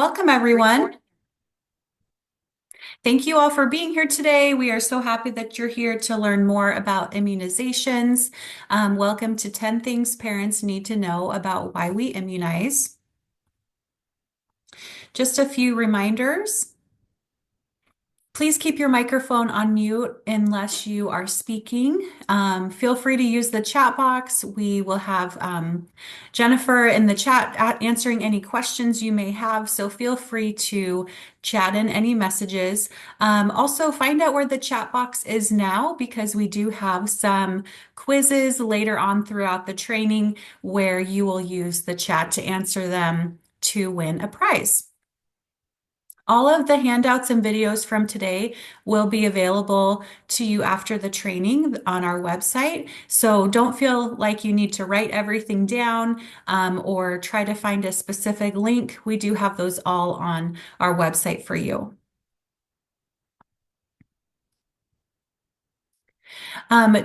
welcome everyone. Thank you all for being here today. We are so happy that you're here to learn more about immunizations. Welcome to 10 Things Parents Need to Know About Why We Immunize. Just a few reminders. Please keep your microphone on mute unless you are speaking. Feel free to use the chat box. We will have Jennifer in the chat answering any questions you may have, so feel free to chat in any messages. Also, find out where the chat box is now because we do have some quizzes later on throughout the training where you will use the chat to answer them to win a prize. All of the handouts and videos from today will be available to you after the training on our website. So don't feel like you need to write everything down or try to find a specific link. We do have those all on our website for you.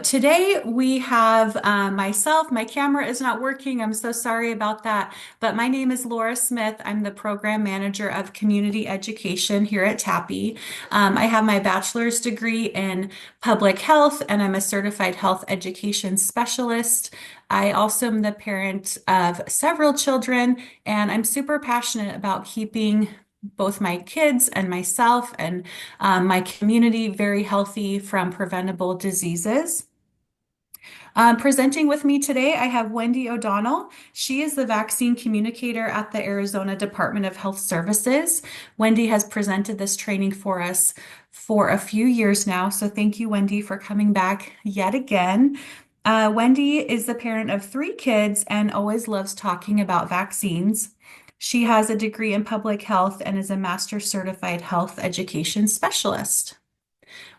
Today we have myself. My camera is not working. I'm so sorry about that. But my name is Laura Smith. I'm the program manager of community education here at TAPI. I have my bachelor's degree in public health, and I'm a certified health education specialist. I also am the parent of several children, and I'm super passionate about keeping both my kids and myself and my community very healthy from preventable diseases. Presenting with me today, I have Wendy O'Donnell. She is the vaccine communicator at the Arizona Department of Health Services. Wendy has presented this training for us for a few years now, so thank you, Wendy, for coming back yet again. Wendy is the parent of 3 kids and always loves talking about vaccines. She has a degree in public health and is a master certified health education specialist.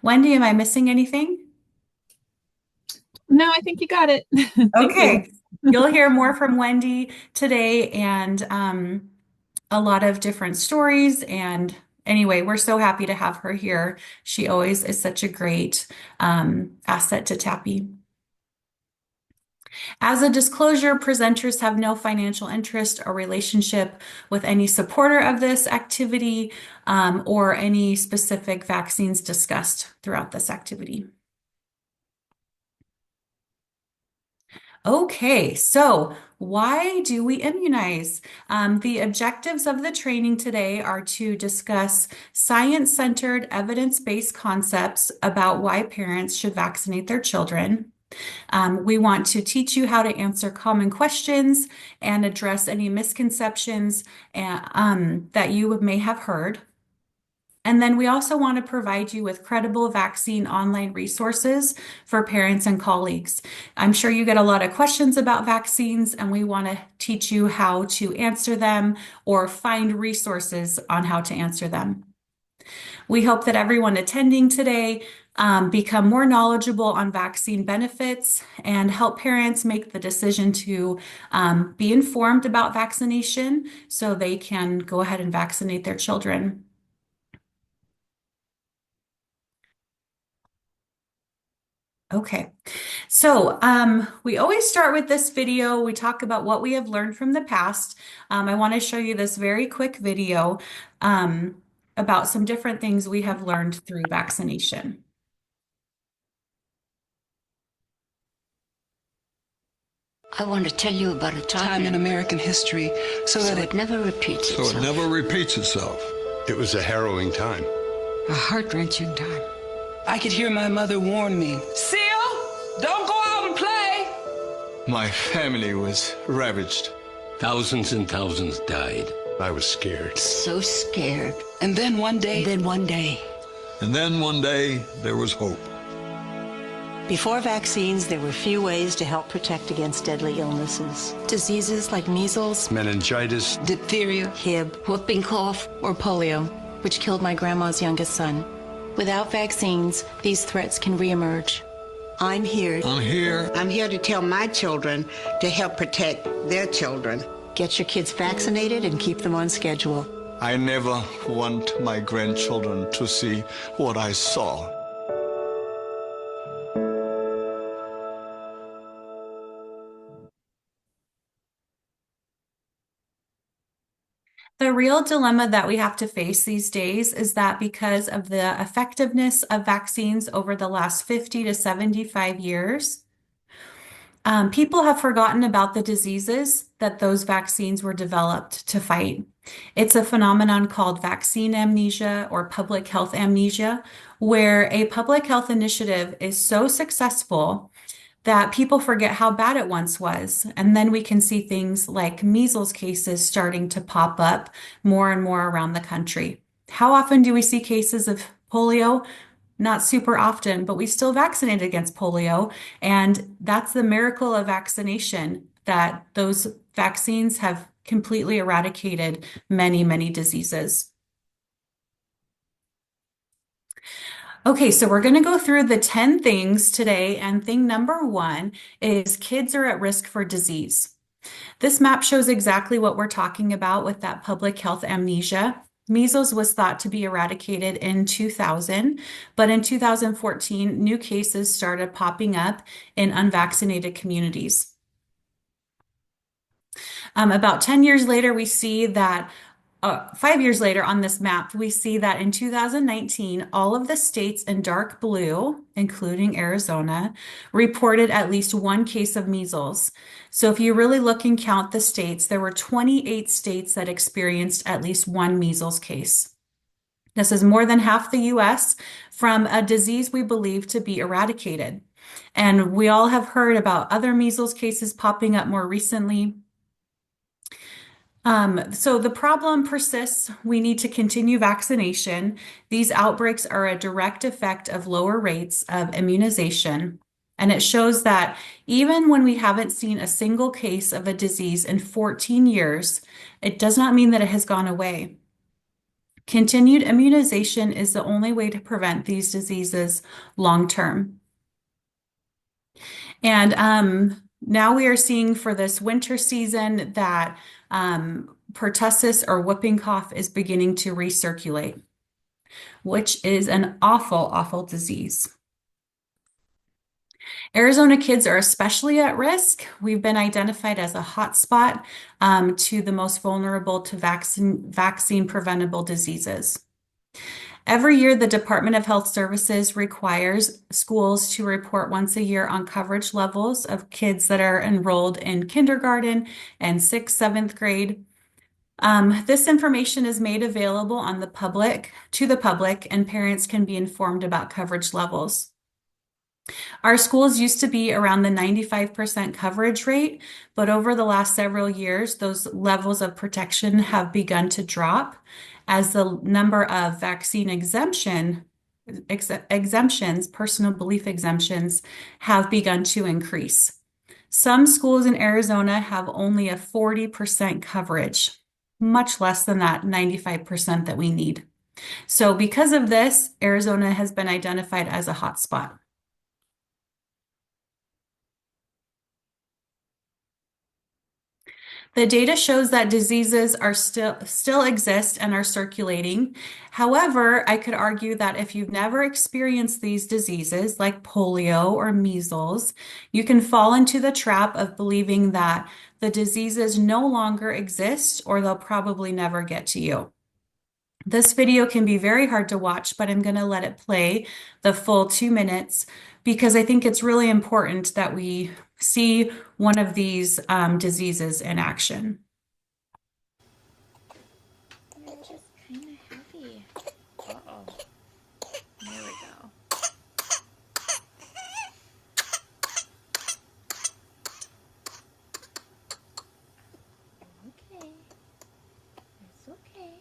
Wendy, am I missing anything? No, I think you got it. Thank you. Okay. You'll hear more from Wendy today and a lot of different stories. And anyway, we're so happy to have her here. She always is such a great asset to TAPI. As a disclosure, presenters have no financial interest or relationship with any supporter of this activity or any specific vaccines discussed throughout this activity. Okay, so why do we immunize? The objectives of the training today are to discuss science-centered, evidence-based concepts about why parents should vaccinate their children. We want to teach you how to answer common questions and address any misconceptions that you may have heard. And then we also want to provide you with credible vaccine online resources for parents and colleagues. I'm sure you get a lot of questions about vaccines, and we want to teach you how to answer them or find resources on how to answer them. We hope that everyone attending today become more knowledgeable on vaccine benefits and help parents make the decision to be informed about vaccination so they can go ahead and vaccinate their children. Okay, so we always start with this video. We talk about what we have learned from the past. I want to show you this very quick video about some different things we have learned through vaccination. I want to tell you about a time in American history so that it never repeats itself. So it never repeats itself. It was a harrowing time. A heart-wrenching time. I could hear my mother warn me, Seal, don't go out and play. My family was ravaged. Thousands and thousands died. I was scared. So scared. And then one day... And then one day, there was hope. Before vaccines, there were few ways to help protect against deadly illnesses. Diseases like measles, meningitis, diphtheria, Hib, whooping cough, or polio, which killed my grandma's youngest son. Without vaccines, these threats can reemerge. I'm here. I'm here to tell my children to help protect their children. Get your kids vaccinated and keep them on schedule. I never want my grandchildren to see what I saw. The real dilemma that we have to face these days is that because of the effectiveness of vaccines over the last 50 to 75 years, people have forgotten about the diseases that those vaccines were developed to fight. It's a phenomenon called vaccine amnesia or public health amnesia, where a public health initiative is so successful that people forget how bad it once was. And then we can see things like measles cases starting to pop up more and more around the country. How often do we see cases of polio? Not super often, but we still vaccinate against polio. And that's the miracle of vaccination, that those vaccines have completely eradicated many, many diseases. Okay, so we're going to go through the 10 things today, and thing number 1 is kids are at risk for disease. This map shows exactly what we're talking about with that public health amnesia. Measles was thought to be eradicated in 2000, but in 2014, new cases started popping up in unvaccinated communities. About 10 years later, we see that 5 years later on this map, we see that in 2019, all of the states in dark blue, including Arizona, reported at least one case of measles. So if you really look and count the states, there were 28 states that experienced at least one measles case. This is more than half the US from a disease we believe to be eradicated. And we all have heard about other measles cases popping up more recently. So the problem persists. We need to continue vaccination. These outbreaks are a direct effect of lower rates of immunization. And it shows that even when we haven't seen a single case of a disease in 14 years, it does not mean that it has gone away. Continued immunization is the only way to prevent these diseases long term. And now we are seeing for this winter season that pertussis or whooping cough is beginning to recirculate, which is an awful, awful disease. Arizona kids are especially at risk. We've been identified as a hotspot to the most vulnerable to vaccine preventable diseases. Every year, the Department of Health Services requires schools to report once a year on coverage levels of kids that are enrolled in kindergarten and 6th, 7th grade. This information is made available to the public, and parents can be informed about coverage levels. Our schools used to be around the 95% coverage rate, but over the last several years, those levels of protection have begun to drop as the number of vaccine exemptions, personal belief exemptions, have begun to increase. Some schools in Arizona have only a 40% coverage, much less than that 95% that we need. So because of this, Arizona has been identified as a hotspot. The data shows that diseases are still exist and are circulating. However, I could argue that if you've never experienced these diseases like polio or measles, you can fall into the trap of believing that the diseases no longer exist or they'll probably never get to you. This video can be very hard to watch, but I'm going to let it play the full 2 minutes because I think it's really important that we see one of these diseases in action. It's just kind of heavy. Uh-oh. There we go. Okay. It's okay.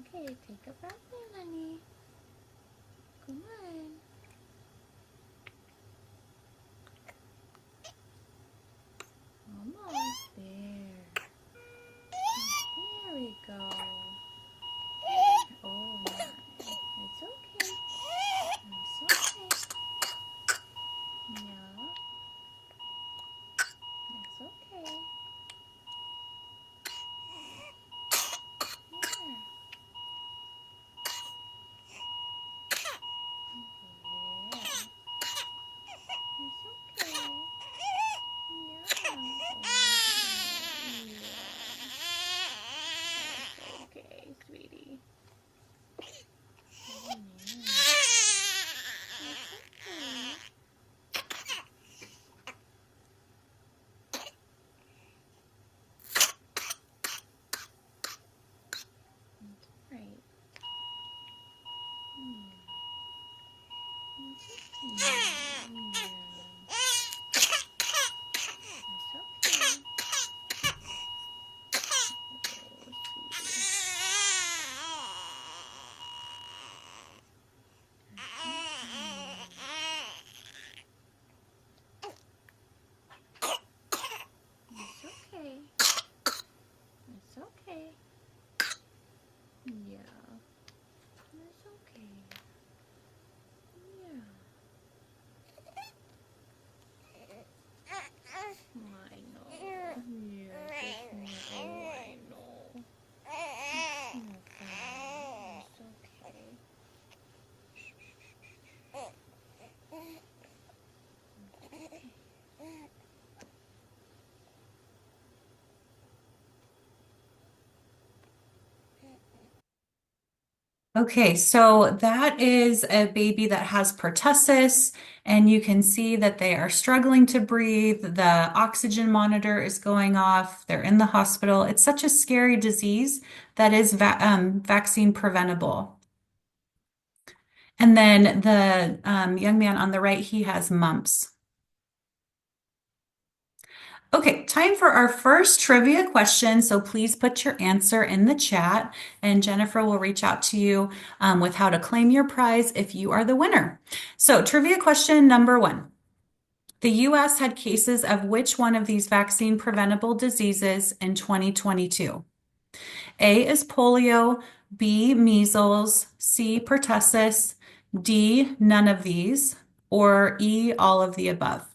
Okay, take a breath there, honey. Come on. Almost there. There we go. Oh my. It's okay. It's okay. Yeah. It's okay. Here. It's okay. Yeah. It's okay. Yeah. I know. Yes, it's me. Oh, I know. It's okay. It's okay. Okay, so that is a baby that has pertussis, and you can see that they are struggling to breathe. The oxygen monitor is going off. They're in the hospital. It's such a scary disease that is vaccine preventable. And then the young man on the right, he has mumps. Okay, time for our first trivia question. So please put your answer in the chat, and Jennifer will reach out to you with how to claim your prize if you are the winner. So, trivia question number one. The US had cases of which one of these vaccine preventable diseases in 2022? A is polio, B, measles, C, pertussis, D, none of these, or E, all of the above.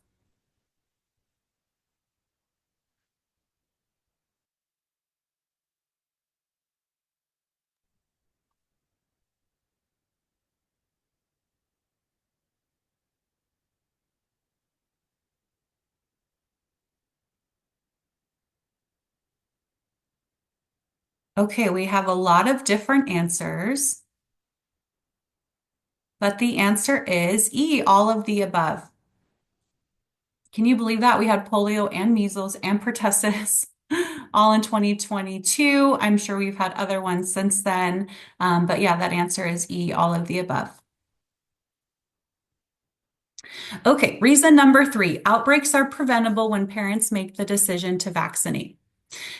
Okay, we have a lot of different answers, but the answer is E, all of the above. Can you believe that? We had polio and measles and pertussis all in 2022. I'm sure we've had other ones since then. But yeah, that answer is E, all of the above. Okay, reason number three, outbreaks are preventable when parents make the decision to vaccinate.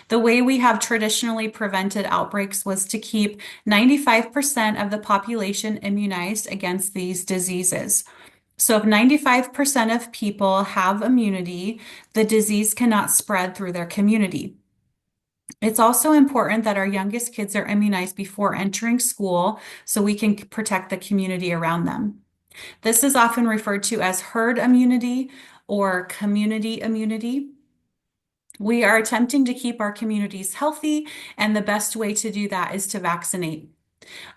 The way we have traditionally prevented outbreaks was to keep 95% of the population immunized against these diseases. So if 95% of people have immunity, the disease cannot spread through their community. It's also important that our youngest kids are immunized before entering school so we can protect the community around them. This is often referred to as herd immunity or community immunity. We are attempting to keep our communities healthy, and the best way to do that is to vaccinate.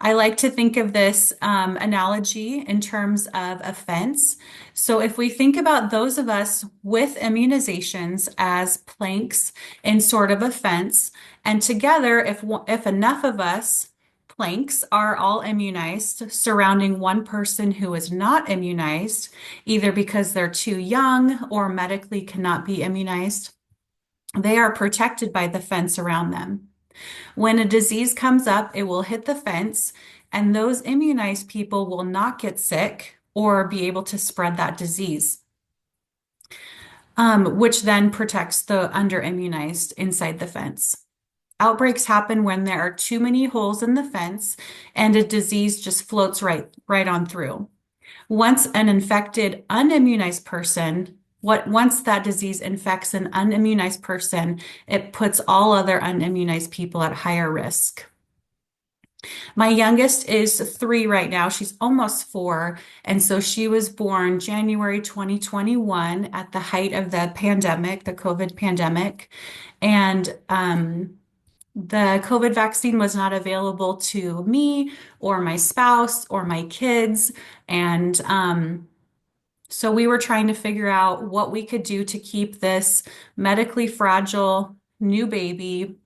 I like to think of this analogy in terms of a fence. So if we think about those of us with immunizations as planks in sort of a fence, and together, if enough of us planks are all immunized surrounding one person who is not immunized, either because they're too young or medically cannot be immunized, they are protected by the fence around them. When a disease comes up, it will hit the fence, and those immunized people will not get sick or be able to spread that disease, which then protects the under-immunized inside the fence. Outbreaks happen when there are too many holes in the fence and a disease just floats right on through. Once an infected unimmunized person, once that disease infects an unimmunized person, it puts all other unimmunized people at higher risk. My youngest is 3 right now. She's almost 4. And so she was born January 2021 at the height of the pandemic, the COVID pandemic. And the COVID vaccine was not available to me or my spouse or my kids. And so we were trying to figure out what we could do to keep this medically fragile new baby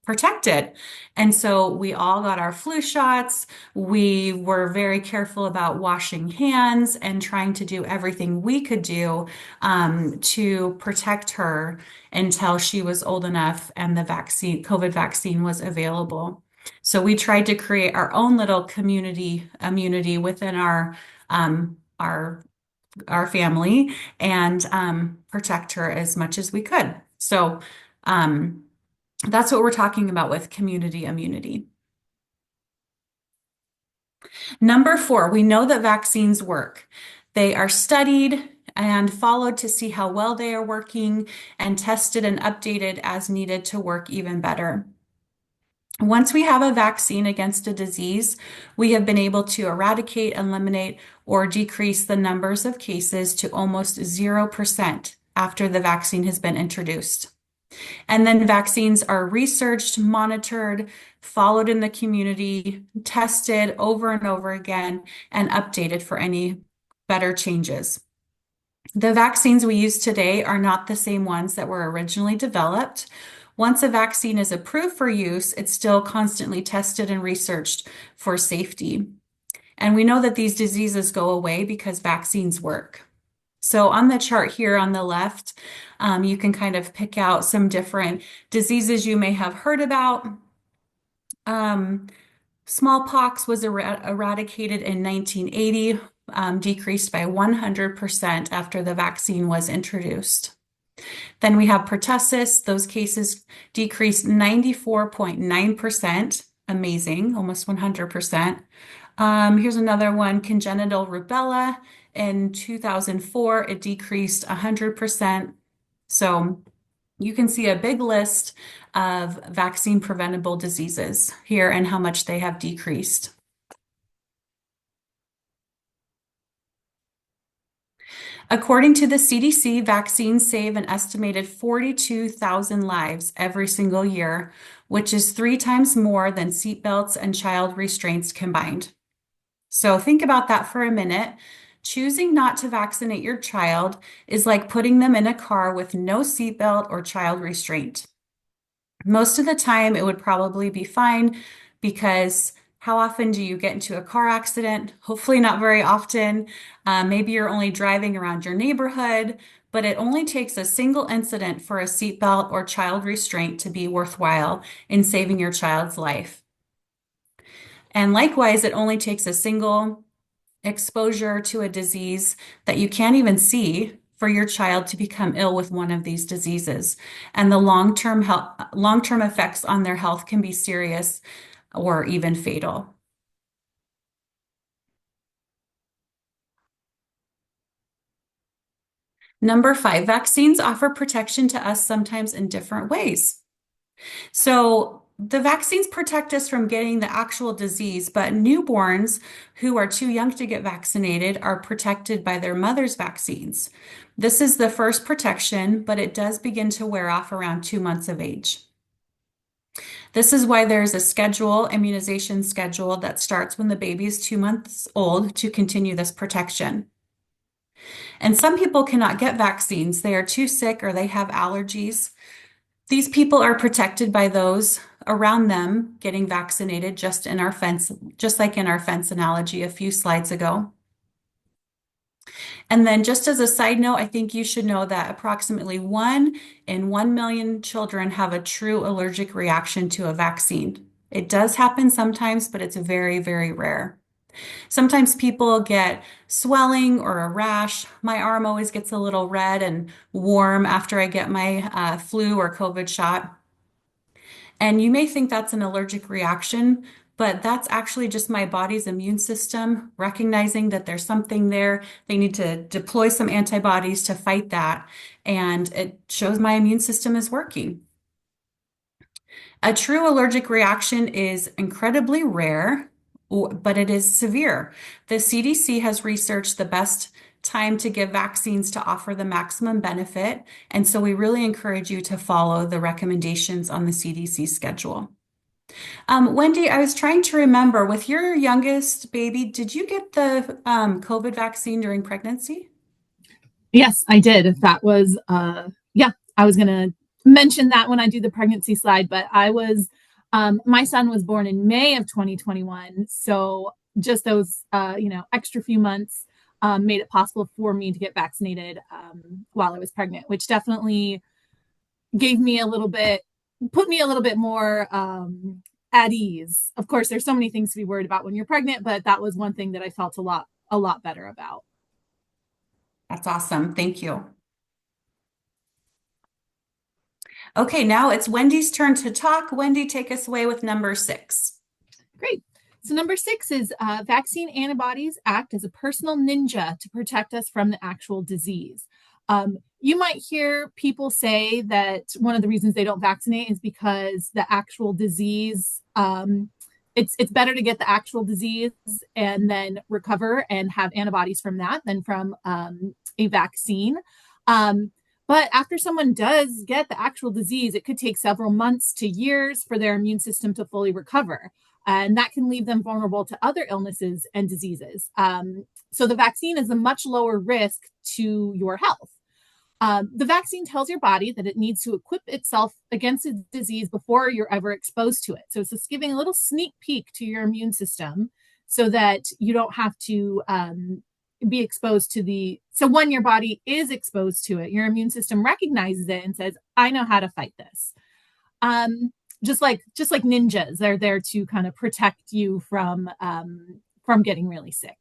protected. And so we all got our flu shots. We were very careful about washing hands and trying to do everything we could do to protect her until she was old enough and the COVID vaccine was available. So we tried to create our own little community immunity within um, our our family and protect her as much as we could. So that's what we're talking about with community immunity. Number 4, we know that vaccines work. They are studied and followed to see how well they are working and tested and updated as needed to work even better. Once we have a vaccine against a disease, we have been able to eradicate, eliminate, or decrease the numbers of cases to almost 0% after the vaccine has been introduced. And then vaccines are researched, monitored, followed in the community, tested over and over again, and updated for any better changes. The vaccines we use today are not the same ones that were originally developed. Once a vaccine is approved for use, it's still constantly tested and researched for safety. And we know that these diseases go away because vaccines work. So on the chart here on the left, you can kind of pick out some different diseases you may have heard about. Smallpox was eradicated in 1980, decreased by 100% after the vaccine was introduced. Then we have pertussis. Those cases decreased 94.9%. Amazing, almost 100%. Here's another one, congenital rubella. In 2004, it decreased 100%. So you can see a big list of vaccine preventable diseases here and how much they have decreased. According to the CDC, vaccines save an estimated 42,000 lives every single year, which is 3 times more than seatbelts and child restraints combined. So think about that for a minute. Choosing not to vaccinate your child is like putting them in a car with no seatbelt or child restraint. Most of the time, it would probably be fine because how often do you get into a car accident? Hopefully, not very often. Maybe you're only driving around your neighborhood, but it only takes a single incident for a seatbelt or child restraint to be worthwhile in saving your child's life. And likewise, it only takes a single exposure to a disease that you can't even see for your child to become ill with one of these diseases. And the long-term effects on their health can be serious or even fatal. Number 5, vaccines offer protection to us sometimes in different ways. So the vaccines protect us from getting the actual disease, but newborns who are too young to get vaccinated are protected by their mother's vaccines. This is the first protection, but it does begin to wear off around 2 months of age. This is why there's a schedule, immunization schedule, that starts when the baby is 2 months old to continue this protection. And some people cannot get vaccines. They are too sick or they have allergies. These people are protected by those around them getting vaccinated, just like in our fence analogy a few slides ago. And then just as a side note, I think you should know that approximately 1 in 1 million children have a true allergic reaction to a vaccine. It does happen sometimes, but it's very, very rare. Sometimes people get swelling or a rash. My arm always gets a little red and warm after I get my flu or COVID shot. And you may think that's an allergic reaction, but that's actually just my body's immune system recognizing that there's something there. They need to deploy some antibodies to fight that. And it shows my immune system is working. A true allergic reaction is incredibly rare, but it is severe. The CDC has researched the best time to give vaccines to offer the maximum benefit. And so we really encourage you to follow the recommendations on the CDC schedule. Wendy, I was trying to remember with your youngest baby, did you get the COVID vaccine during pregnancy? Yes, I did. That was, yeah, I was going to mention that when I do the pregnancy slide, but my son was born in May of 2021. So just those, extra few months made it possible for me to get vaccinated while I was pregnant, which definitely put me a little bit more at ease. Of course, there's so many things to be worried about when you're pregnant, but that was one thing that I felt a lot better about. That's awesome. Thank you. Okay, now it's Wendy's turn to talk. Wendy, take us away with number 6. Great. So number 6 is vaccine antibodies act as a personal ninja to protect us from the actual disease. you might hear people say that one of the reasons they don't vaccinate is because the actual disease, it's better to get the actual disease and then recover and have antibodies from that than from a vaccine. But after someone does get the actual disease, it could take several months to years for their immune system to fully recover. And that can leave them vulnerable to other illnesses and diseases. So the vaccine is a much lower risk to your health. The vaccine tells your body that it needs to equip itself against a disease before you're ever exposed to it. So it's just giving a little sneak peek to your immune system so that you don't have to be exposed to so when your body is exposed to it, your immune system recognizes it and says, I know how to fight this. Just like ninjas, they're there to kind of protect you from getting really sick.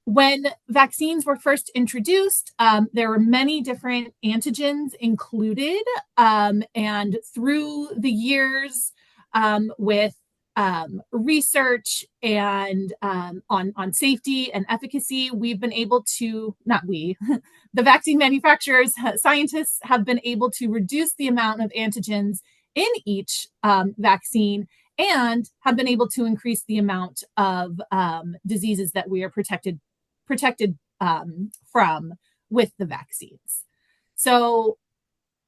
When vaccines were first introduced, there were many different antigens included. And through the years, with research and on safety and efficacy, we've been able to, not we, the vaccine manufacturers, scientists have been able to reduce the amount of antigens in each vaccine and have been able to increase the amount of diseases that we are protected from with the vaccines. So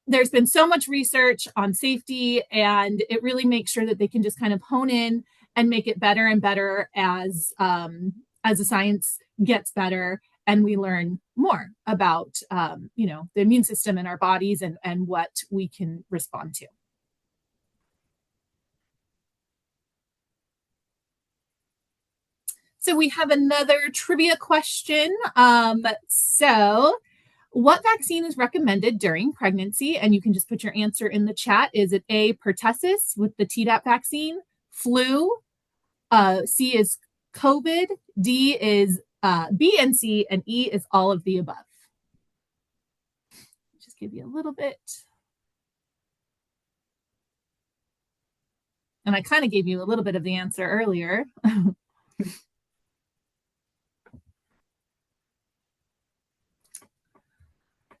there's been so much research on safety, and it really makes sure that they can just kind of hone in and make it better and better as the science gets better and we learn more about the immune system in our bodies and what we can respond to. So we have another trivia question. So what vaccine is recommended during pregnancy? And you can just put your answer in the chat. Is it A, pertussis with the Tdap vaccine, flu, C is COVID, D is B and C, and E is all of the above? Just give you a little bit. And I kind of gave you a little bit of the answer earlier.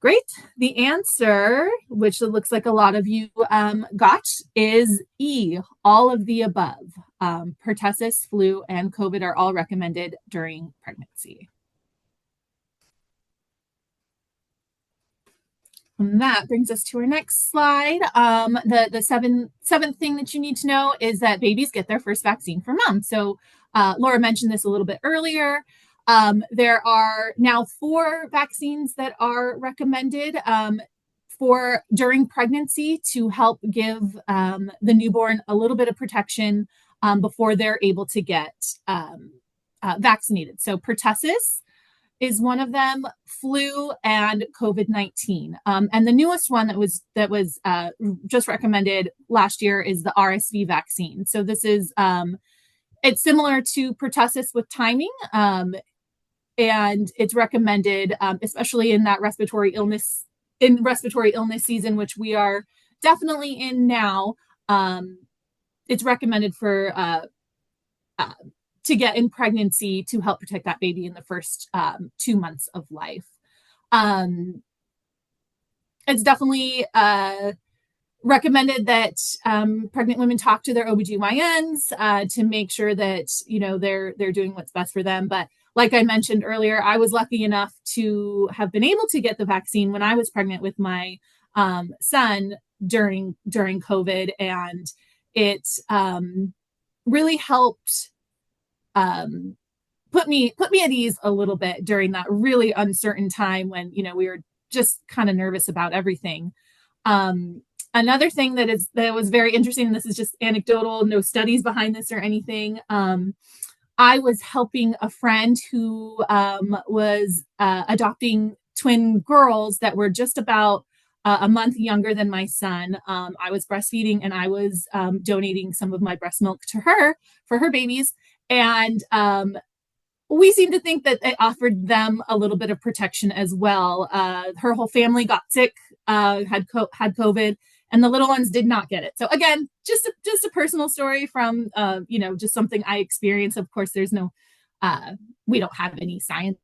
Great. The answer, which it looks like a lot of you got, is E, all of the above. Pertussis, flu, and COVID are all recommended during pregnancy. And that brings us to our next slide. The seventh thing that you need to know is that babies get their first vaccine from mom. So Laura mentioned this a little bit earlier. There are now 4 vaccines that are recommended for during pregnancy to help give the newborn a little bit of protection before they're able to get vaccinated. So pertussis is one of them, flu, and COVID-19. And the newest one that was just recommended last year is the RSV vaccine. So this is it's similar to pertussis with timing. And it's recommended, especially in that respiratory illness season, which we are definitely in now. It's recommended for to get in pregnancy to help protect that baby in the first 2 months of life. It's definitely recommended that pregnant women talk to their OBGYNs to make sure that they're doing what's best for them. But like I mentioned earlier, I was lucky enough to have been able to get the vaccine when I was pregnant with my son during COVID, and it really helped put me at ease a little bit during that really uncertain time when we were just kind of nervous about everything. Another thing that was very interesting, and this is just anecdotal, no studies behind this or anything. I was helping a friend who was adopting twin girls that were just about a month younger than my son. I was breastfeeding, and I was donating some of my breast milk to her for her babies. And we seem to think that it offered them a little bit of protection as well. Her whole family got sick, had COVID, and the little ones did not get it. So again, just a personal story from just something I experienced. Of course, there's no we don't have any science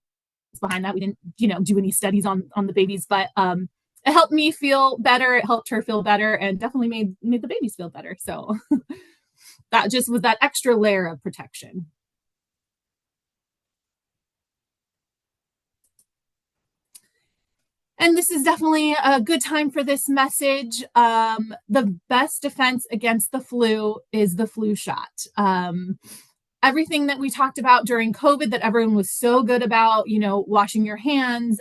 behind that. We didn't, do any studies on the babies, but it helped me feel better. It helped her feel better, and definitely made the babies feel better. So that just was that extra layer of protection. And this is definitely a good time for this message. The best defense against the flu is the flu shot. Everything that we talked about during COVID that everyone was so good about, washing your hands,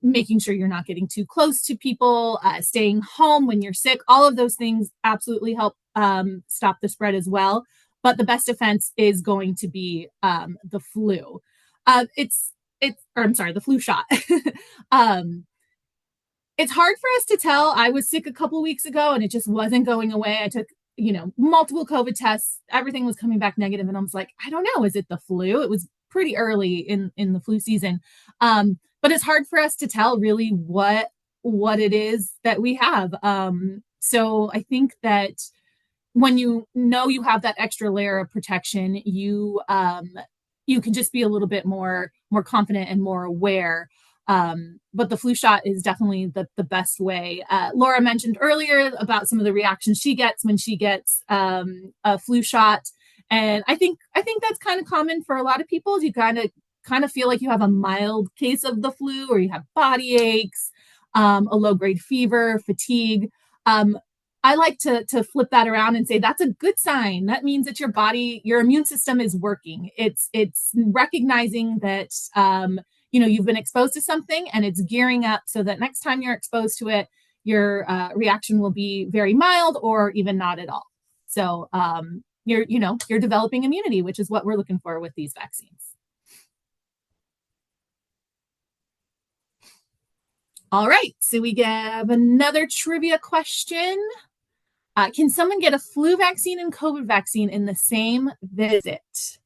making sure you're not getting too close to people, staying home when you're sick, all of those things absolutely help stop the spread as well. But the best defense is going to be the flu. The flu shot. It's hard for us to tell. I was sick a couple weeks ago and it just wasn't going away. I took, multiple COVID tests. Everything was coming back negative, and I was like, I don't know. Is it the flu? It was pretty early in the flu season. But it's hard for us to tell really what it is that we have. So I think that when you have that extra layer of protection, you can just be a little bit more confident and more aware. But the flu shot is definitely the best way. Laura mentioned earlier about some of the reactions she gets when she gets a flu shot. And I think that's kind of common for a lot of people. You kind of feel like you have a mild case of the flu, or you have body aches, a low grade fever, fatigue. I like to flip that around and say that's a good sign. That means that your immune system is working. It's recognizing that you've been exposed to something, and it's gearing up so that next time you're exposed to it, your reaction will be very mild or even not at all. So you're developing immunity, which is what we're looking for with these vaccines. All right, so we have another trivia question. Can someone get a flu vaccine and COVID vaccine in the same visit?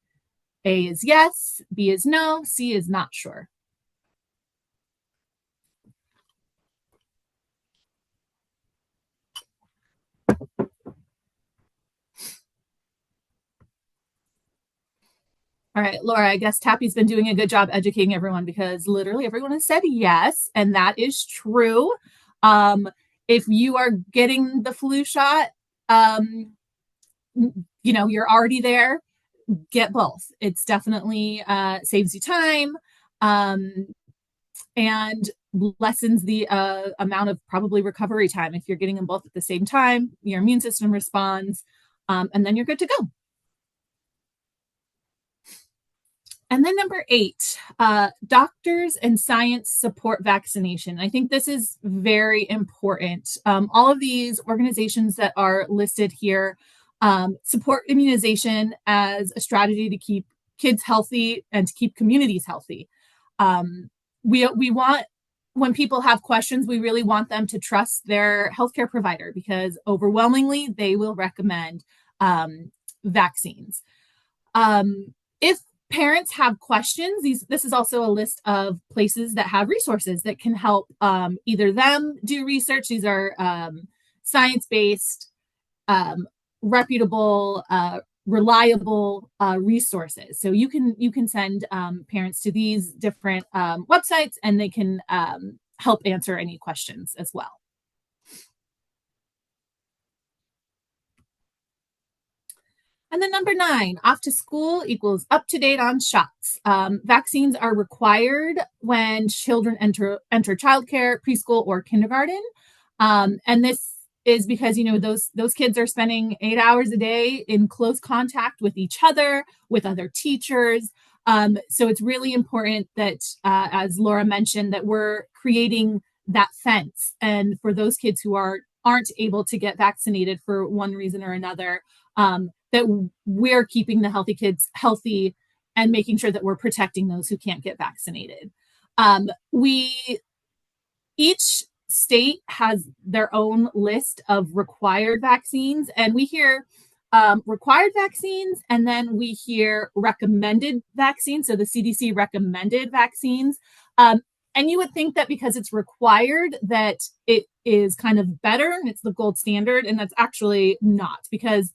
A is yes, B is no, C is not sure. All right, Laura, I guess Tappy's been doing a good job educating everyone, because literally everyone has said yes, and that is true. If you are getting the flu shot, you're already there, get both. It's definitely saves you time and lessens the amount of probably recovery time. If you're getting them both at the same time, your immune system responds, and then you're good to go. And then number 8, doctors and science support vaccination. I think this is very important. All of these organizations that are listed here support immunization as a strategy to keep kids healthy and to keep communities healthy. We want, when people have questions, we really want them to trust their healthcare provider, because overwhelmingly they will recommend vaccines. If parents have questions, this is also a list of places that have resources that can help either them do research. These are science-based, reputable, reliable resources. So you can send parents to these different websites, and they can help answer any questions as well. And then number 9, off to school equals up to date on shots. Vaccines are required when children enter childcare, preschool, or kindergarten. And this is because, those kids are spending 8 hours a day in close contact with each other, with other teachers. So it's really important that, as Laura mentioned, that we're creating that fence. And for those kids who aren't able to get vaccinated for one reason or another, that we're keeping the healthy kids healthy and making sure that we're protecting those who can't get vaccinated. Each state has their own list of required vaccines, and we hear required vaccines, and then we hear recommended vaccines. So the CDC recommended vaccines. And you would think that because it's required that it is kind of better and it's the gold standard, and that's actually not, because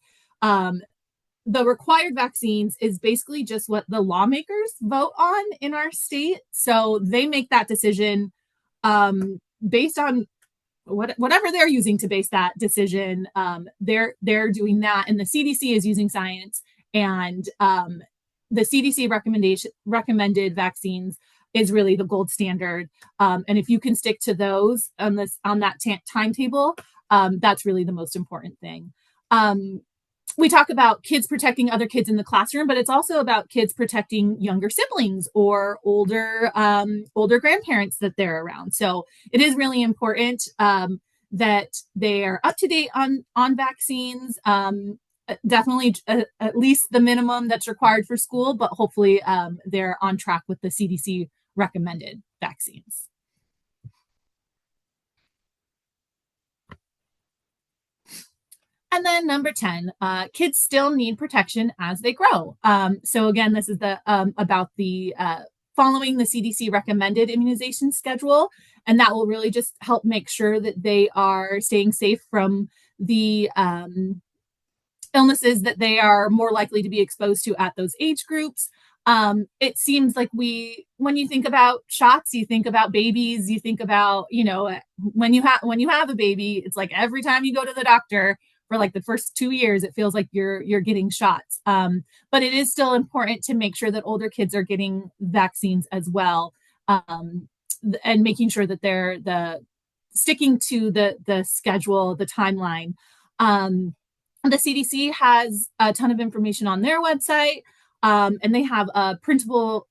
the required vaccines is basically just what the lawmakers vote on in our state. So they make that decision based on whatever they're using to base that decision. They're doing that, and the CDC is using science, and the CDC recommended vaccines is really the gold standard. And if you can stick to those on that timetable, that's really the most important thing. We talk about kids protecting other kids in the classroom, but it's also about kids protecting younger siblings or older grandparents that they're around. So it is really important that they are up to date on vaccines. Definitely at least the minimum that's required for school, but hopefully they're on track with the CDC recommended vaccines. And then number 10, kids still need protection as they grow. So again, this is about the following the CDC recommended immunization schedule, and that will really just help make sure that they are staying safe from the illnesses that they are more likely to be exposed to at those age groups. It seems like when you think about shots, you think about babies, you think about, when you have a baby, it's like every time you go to the doctor for like the first 2 years, it feels like you're getting shots. But it is still important to make sure that older kids are getting vaccines as well, and making sure that they're sticking to the schedule, the timeline. The CDC has a ton of information on their website, and they have a printable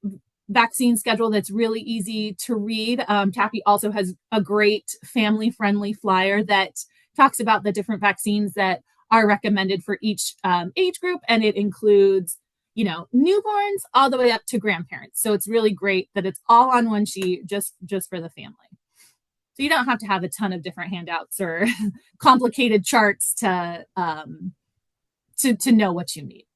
vaccine schedule that's really easy to read. Taffy also has a great family-friendly flyer that talks about the different vaccines that are recommended for each age group, and it includes, newborns all the way up to grandparents. So it's really great that it's all on one sheet just for the family. So you don't have to have a ton of different handouts or complicated charts to know what you need.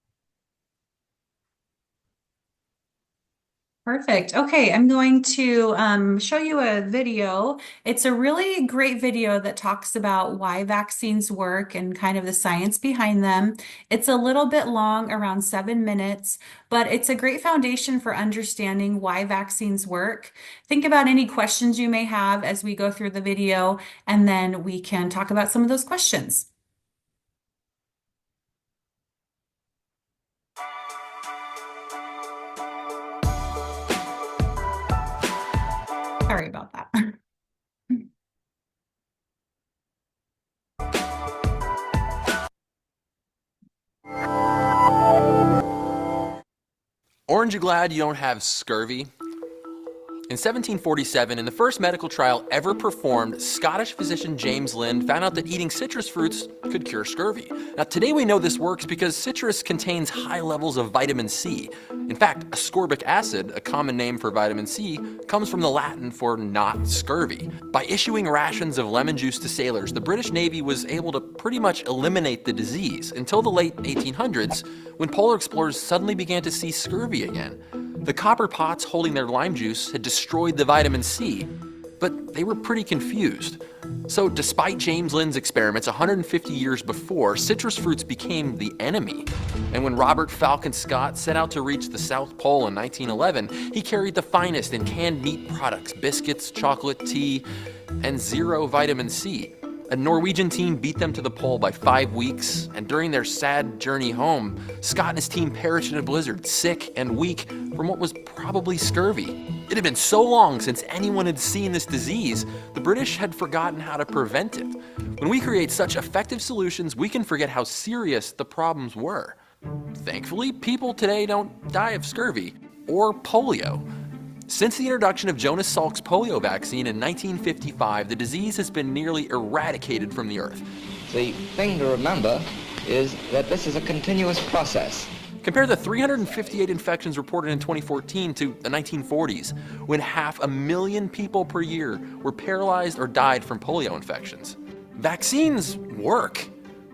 Perfect. Okay, I'm going to show you a video. It's a really great video that talks about why vaccines work and kind of the science behind them. It's a little bit long, around 7 minutes, but it's a great foundation for understanding why vaccines work. Think about any questions you may have as we go through the video, and then we can talk about some of those questions. Sorry about that. Aren't you glad you don't have scurvy? In 1747, in the first medical trial ever performed, Scottish physician James Lind found out that eating citrus fruits could cure scurvy. Now, today we know this works because citrus contains high levels of vitamin C. In fact, ascorbic acid, a common name for vitamin C, comes from the Latin for not scurvy. By issuing rations of lemon juice to sailors, the British Navy was able to pretty much eliminate the disease until the late 1800s, when polar explorers suddenly began to see scurvy again. The copper pots holding their lime juice had destroyed the vitamin C, but they were pretty confused. So despite James Lind's experiments 150 years before, citrus fruits became the enemy. And when Robert Falcon Scott set out to reach the South Pole in 1911, he carried the finest in canned meat products, biscuits, chocolate, tea, and zero vitamin C. A Norwegian team beat them to the pole by 5 weeks, and during their sad journey home, Scott and his team perished in a blizzard, sick and weak from what was probably scurvy. It had been so long since anyone had seen this disease, the British had forgotten how to prevent it. When we create such effective solutions, we can forget how serious the problems were. Thankfully, people today don't die of scurvy or polio. Since the introduction of Jonas Salk's polio vaccine in 1955, the disease has been nearly eradicated from the earth. The thing to remember is that this is a continuous process. Compare the 358 infections reported in 2014 to the 1940s, when 500,000 people per year were paralyzed or died from polio infections. Vaccines work.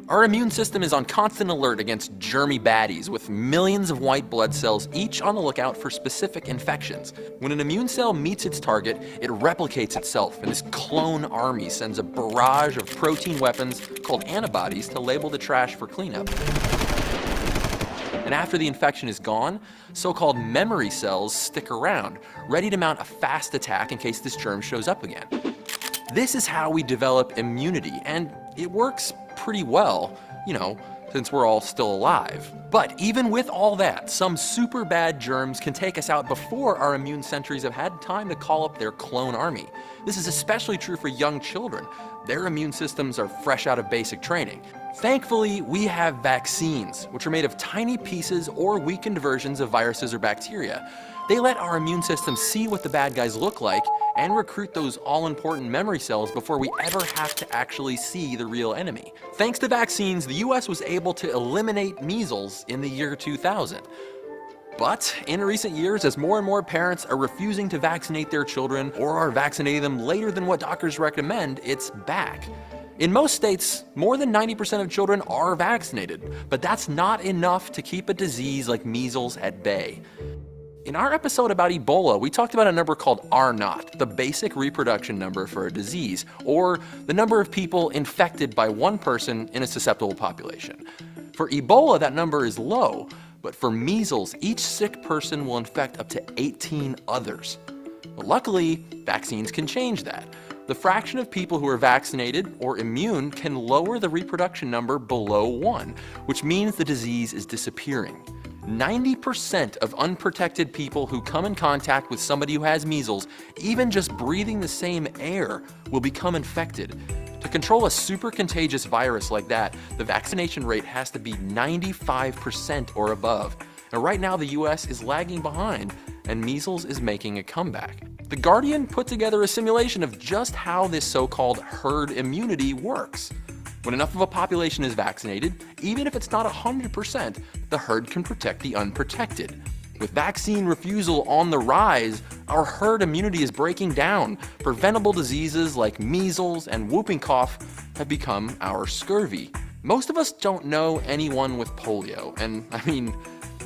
Our immune system is on constant alert against germy baddies, with millions of white blood cells each on the lookout for specific infections. When an immune cell meets its target, it replicates itself, and this clone army sends a barrage of protein weapons called antibodies to label the trash for cleanup. And after the infection is gone, so-called memory cells stick around, ready to mount a fast attack in case this germ shows up again. This is how we develop immunity, and it works pretty well, since we're all still alive. But even with all that, some super bad germs can take us out before our immune sentries have had time to call up their clone army. This is especially true for young children. Their immune systems are fresh out of basic training. Thankfully, we have vaccines, which are made of tiny pieces or weakened versions of viruses or bacteria. They let our immune system see what the bad guys look like and recruit those all-important memory cells before we ever have to actually see the real enemy. Thanks to vaccines, the US was able to eliminate measles in the year 2000. But in recent years, as more and more parents are refusing to vaccinate their children or are vaccinating them later than what doctors recommend, it's back. In most states, more than 90% of children are vaccinated, but that's not enough to keep a disease like measles at bay. In our episode about Ebola, we talked about a number called R0, the basic reproduction number for a disease, or the number of people infected by one person in a susceptible population. For Ebola, that number is low, but for measles, each sick person will infect up to 18 others. But luckily, vaccines can change that. The fraction of people who are vaccinated or immune can lower the reproduction number below 1, which means the disease is disappearing. 90% of unprotected people who come in contact with somebody who has measles, even just breathing the same air, will become infected. To control a super contagious virus like that, the vaccination rate has to be 95% or above. And right now the US is lagging behind, and measles is making a comeback. The Guardian put together a simulation of just how this so-called herd immunity works. When enough of a population is vaccinated, even if it's not 100%, the herd can protect the unprotected. With vaccine refusal on the rise, our herd immunity is breaking down. Preventable diseases like measles and whooping cough have become our scurvy. Most of us don't know anyone with polio, and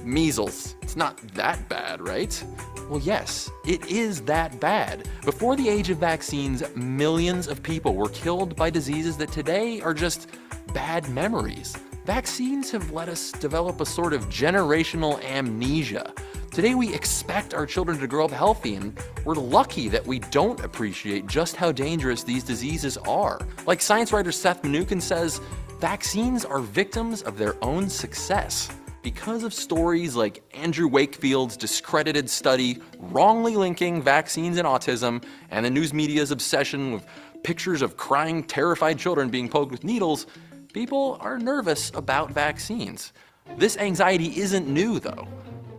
measles. It's not that bad, right? Well, yes, it is that bad. Before the age of vaccines, millions of people were killed by diseases that today are just bad memories. Vaccines have let us develop a sort of generational amnesia. Today we expect our children to grow up healthy, and we're lucky that we don't appreciate just how dangerous these diseases are. Like science writer Seth Mnookin says, vaccines are victims of their own success. Because of stories like Andrew Wakefield's discredited study wrongly linking vaccines and autism, and the news media's obsession with pictures of crying, terrified children being poked with needles, people are nervous about vaccines. This anxiety isn't new, though.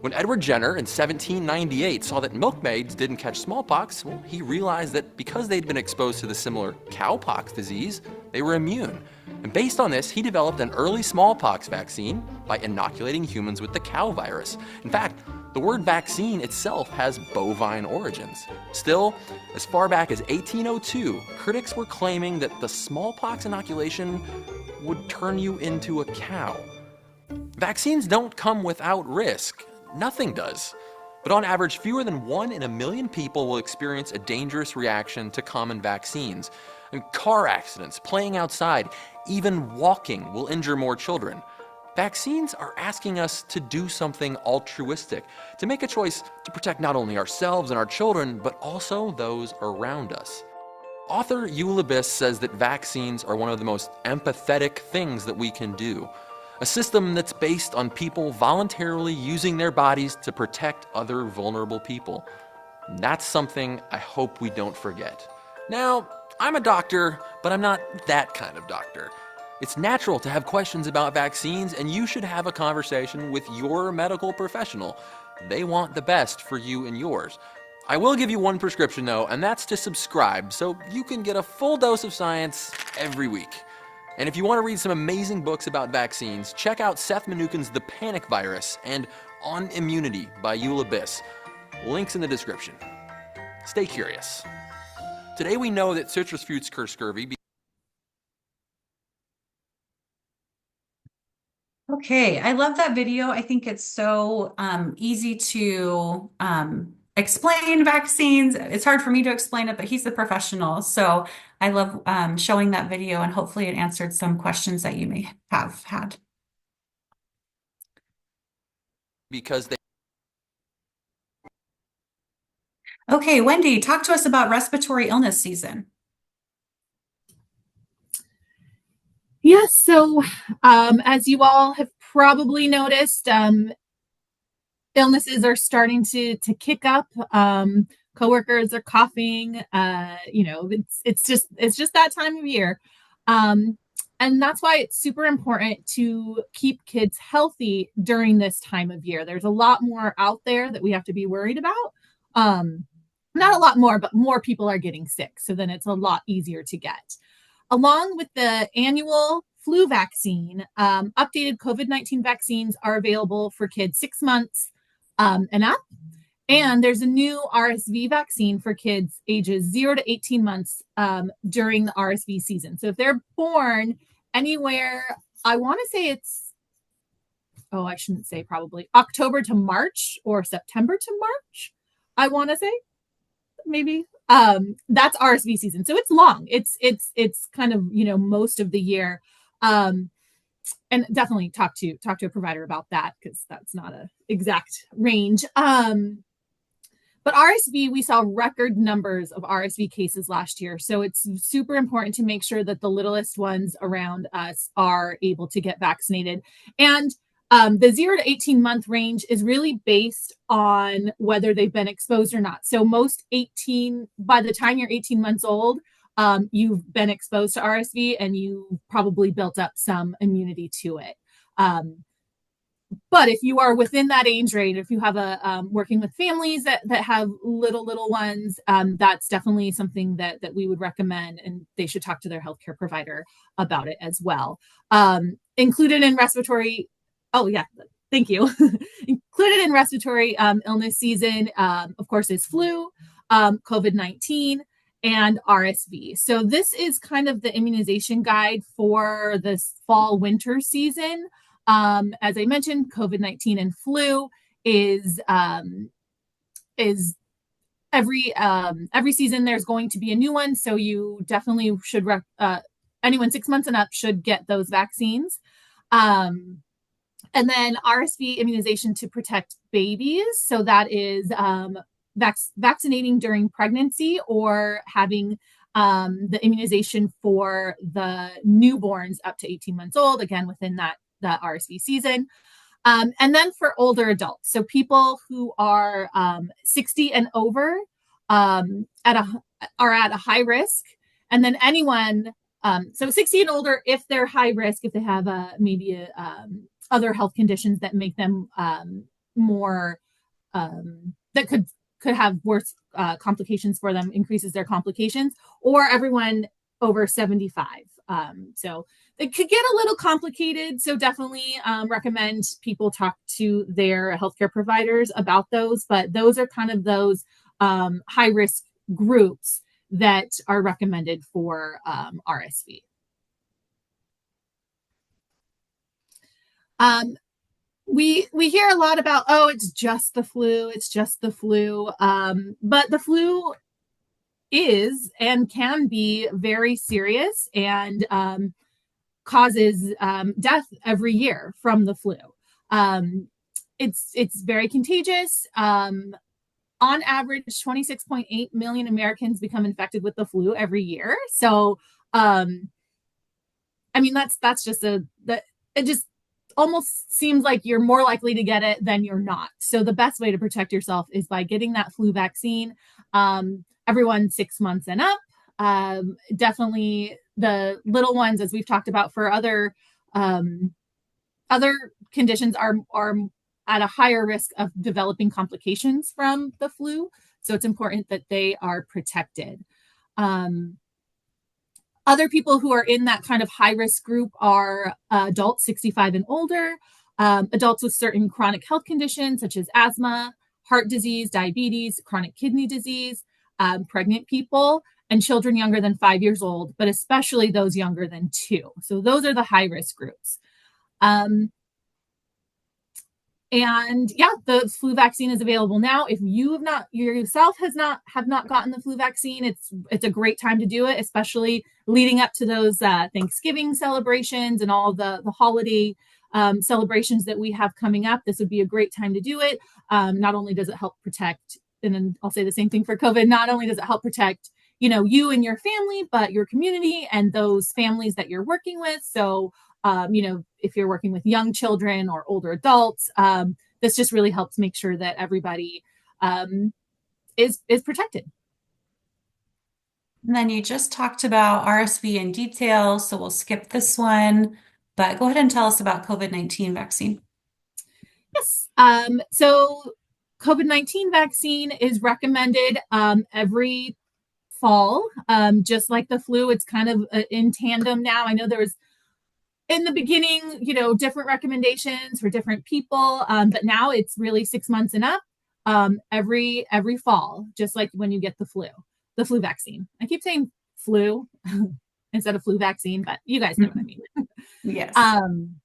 When Edward Jenner in 1798 saw that milkmaids didn't catch smallpox, he realized that because they'd been exposed to the similar cowpox disease, they were immune. And based on this, he developed an early smallpox vaccine by inoculating humans with the cow virus. In fact, the word vaccine itself has bovine origins. Still, as far back as 1802, critics were claiming that the smallpox inoculation would turn you into a cow. Vaccines don't come without risk. Nothing does. But on average, fewer than 1 in a million people will experience a dangerous reaction to common vaccines. And car accidents, playing outside, even walking will injure more children. Vaccines are asking us to do something altruistic, to make a choice to protect not only ourselves and our children, but also those around us. Author Eula Biss says that vaccines are one of the most empathetic things that we can do. A system that's based on people voluntarily using their bodies to protect other vulnerable people. That's something I hope we don't forget. Now, I'm a doctor, but I'm not that kind of doctor. It's natural to have questions about vaccines, and you should have a conversation with your medical professional. They want the best for you and yours. I will give you one prescription though, and that's to subscribe so you can get a full dose of science every week. And if you want to read some amazing books about vaccines, check out Seth Mnookin's The Panic Virus and On Immunity by Eula Biss. Links in the description. Stay curious. Today we know that citrus fruits cure scurvy. Okay, I love that video. I think it's so easy to explain vaccines. It's hard for me to explain it, but he's the professional. So I love showing that video, and hopefully it answered some questions that you may have had. because they Okay, Wendy, talk to us about respiratory illness season. Yes, so as you all have probably noticed, illnesses are starting to kick up. Coworkers are coughing. It's just that time of year, and that's why it's super important to keep kids healthy during this time of year. There's a lot more out there that we have to be worried about. Not a lot more, but more people are getting sick, so then it's a lot easier to get. Along with the annual flu vaccine, updated COVID-19 vaccines are available for kids 6 months and up. And there's a new RSV vaccine for kids ages 0 to 18 months during the RSV season. So if they're born anywhere, I want to say I shouldn't say probably October to March or September to March, I want to say. Maybe that's RSV season, so it's long. It's kind of most of the year, and definitely talk to a provider about that because that's not a exact range. But RSV, we saw record numbers of RSV cases last year, so it's super important to make sure that the littlest ones around us are able to get vaccinated. And the 0 to 18 month range is really based on whether they've been exposed or not. So by the time you're 18 months old, you've been exposed to RSV and you probably built up some immunity to it. But if you are within that age range, if you have working with families that have little ones, that's definitely something that we would recommend, and they should talk to their healthcare provider about it as well. Included in respiratory Oh, yeah. Thank you. Included in respiratory illness season, of course, is flu, COVID-19, and RSV. So this is kind of the immunization guide for this fall-winter season. As I mentioned, COVID-19 and flu is every season there's going to be a new one. So you definitely should, anyone 6 months and up should get those vaccines. And then RSV immunization to protect babies. So that is vaccinating during pregnancy or having the immunization for the newborns up to 18 months old, again, within that RSV season. And then for older adults, so people who are 60 and over are at a high risk. And then anyone, so 60 and older, if they're high risk, if they have other health conditions that make them more that could have worse complications for them, increases their complications, or everyone over 75. So it could get a little complicated. So definitely recommend people talk to their healthcare providers about those. But those are kind of those high risk groups that are recommended for RSV. We hear a lot about, it's just the flu, but the flu is and can be very serious and causes death every year from the flu. It's very contagious. On average, 26.8 million Americans become infected with the flu every year. So, that's just it just almost seems like you're more likely to get it than you're not. So the best way to protect yourself is by getting that flu vaccine. Everyone 6 months and up. Definitely the little ones, as we've talked about for other conditions, are at a higher risk of developing complications from the flu. So it's important that they are protected. Other people who are in that kind of high risk group are adults 65 and older, adults with certain chronic health conditions such as asthma, heart disease, diabetes, chronic kidney disease, pregnant people, and children younger than 5 years old, but especially those younger than 2. So those are the high risk groups. And yeah, the flu vaccine is available now. If you have not gotten the flu vaccine, it's a great time to do it, especially leading up to those Thanksgiving celebrations and all the holiday celebrations that we have coming up, this would be a great time to do it. Not only does it help protect, and then I'll say the same thing for COVID, not only does it help protect, you and your family, but your community and those families that you're working with. So, if you're working with young children or older adults, this just really helps make sure that everybody is protected. And then you just talked about RSV in detail, so we'll skip this one, but go ahead and tell us about COVID-19 vaccine. Yes. So COVID-19 vaccine is recommended every fall, just like the flu. It's kind of in tandem now. I know there was in the beginning, different recommendations for different people, but now it's really 6 months and up, every fall, just like when you get the flu vaccine. I keep saying flu instead of flu vaccine, but you guys know what I mean. Yes. And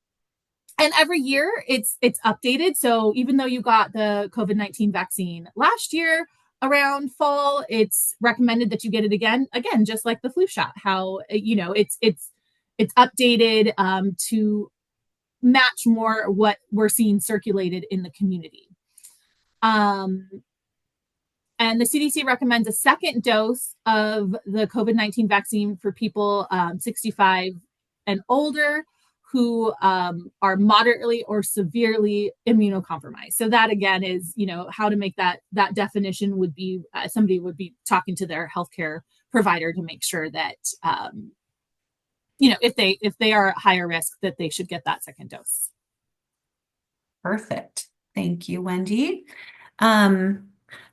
every year it's updated. So even though you got the COVID-19 vaccine last year around fall, it's recommended that you get it again, just like the flu shot. How it's updated to match more what we're seeing circulated in the community. And the CDC recommends a second dose of the COVID-19 vaccine for people 65 and older who are moderately or severely immunocompromised. So that again is, how to make that definition would be somebody would be talking to their healthcare provider to make sure that, if they are at higher risk, that they should get that second dose. Perfect. Thank you, Wendy.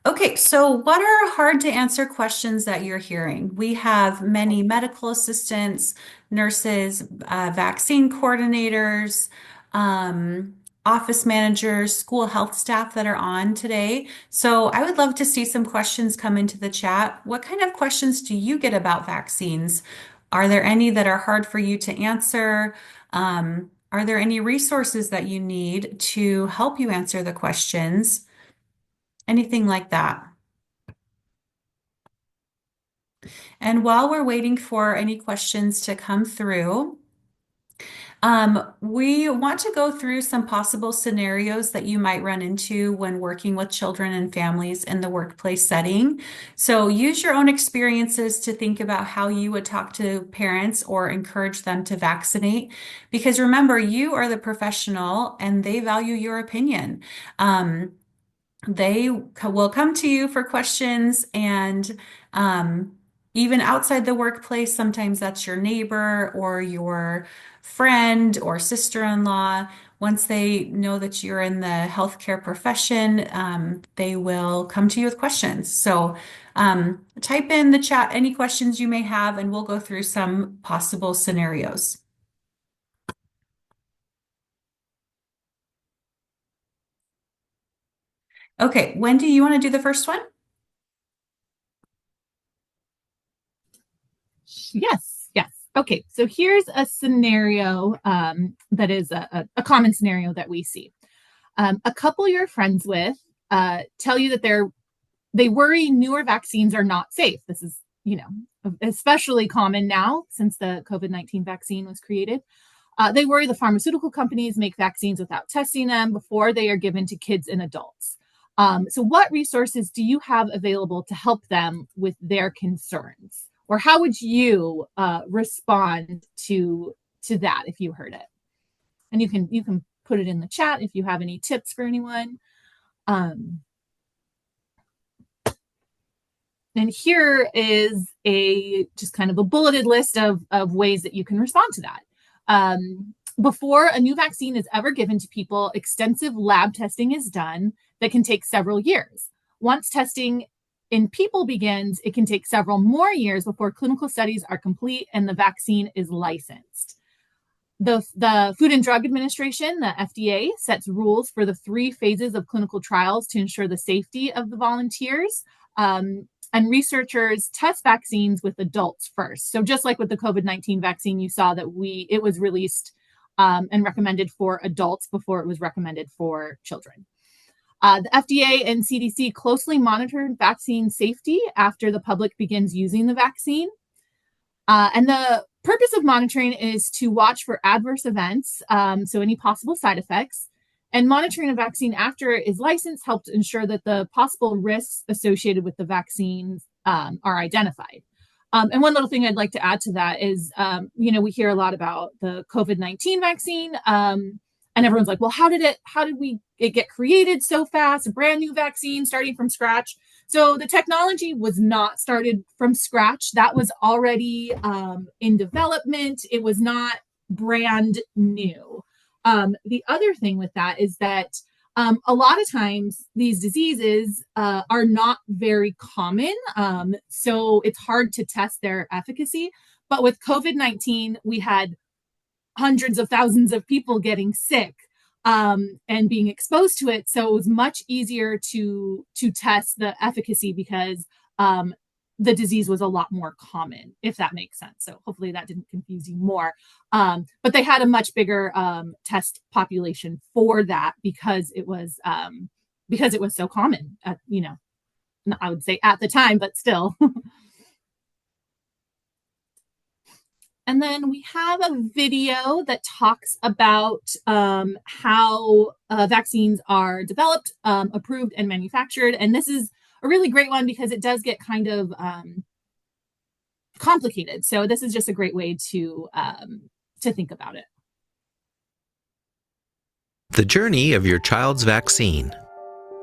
Okay, so what are hard to answer questions that you're hearing? We have many medical assistants, nurses, vaccine coordinators, office managers, school health staff that are on today. So I would love to see some questions come into the chat. What kind of questions do you get about vaccines? Are there any that are hard for you to answer? Are there any resources that you need to help you answer the questions? Anything like that. And while we're waiting for any questions to come through, we want to go through some possible scenarios that you might run into when working with children and families in the workplace setting. So use your own experiences to think about how you would talk to parents or encourage them to vaccinate. Because remember, you are the professional and they value your opinion. They will come to you for questions, and even outside the workplace, sometimes that's your neighbor or your friend or sister-in-law. Once they know that you're in the healthcare profession, they will come to you with questions. So type in the chat any questions you may have, and we'll go through some possible scenarios. Okay, Wendy, you want to do the first one? Yes. Okay, so here's a scenario that is a common scenario that we see. A couple you're friends with tell you that they worry newer vaccines are not safe. This is, especially common now since the COVID-19 vaccine was created. They worry the pharmaceutical companies make vaccines without testing them before they are given to kids and adults. So what resources do you have available to help them with their concerns? Or how would you respond to that if you heard it? And you can put it in the chat if you have any tips for anyone. And here is just kind of a bulleted list of ways that you can respond to that. Before a new vaccine is ever given to people, extensive lab testing is done that can take several years. Once testing in people begins, it can take several more years before clinical studies are complete and the vaccine is licensed. The Food and Drug Administration, the FDA, sets rules for the 3 phases of clinical trials to ensure the safety of the volunteers. And researchers test vaccines with adults first. So just like with the COVID-19 vaccine, you saw that it was released and recommended for adults before it was recommended for children. The FDA and CDC closely monitored vaccine safety after the public begins using the vaccine. And the purpose of monitoring is to watch for adverse events, so any possible side effects, and monitoring a vaccine after it is licensed helps ensure that the possible risks associated with the vaccine are identified. And one little thing I'd like to add to that is, we hear a lot about the COVID-19 vaccine, and everyone's like, well, how did it get created so fast? A brand new vaccine starting from scratch. So the technology was not started from scratch. That was already in development. It was not brand new. The other thing with that is that a lot of times these diseases are not very common, so it's hard to test their efficacy. But with COVID-19, we had hundreds of thousands of people getting sick and being exposed to it, so it was much easier to test the efficacy because the disease was a lot more common, if that makes sense. So hopefully that didn't confuse you more. But they had a much bigger test population for that because it was so common at, I would say at the time, but still. And then we have a video that talks about how vaccines are developed, approved, and manufactured. And this is a really great one because it does get kind of complicated. So this is just a great way to think about it. The journey of your child's vaccine.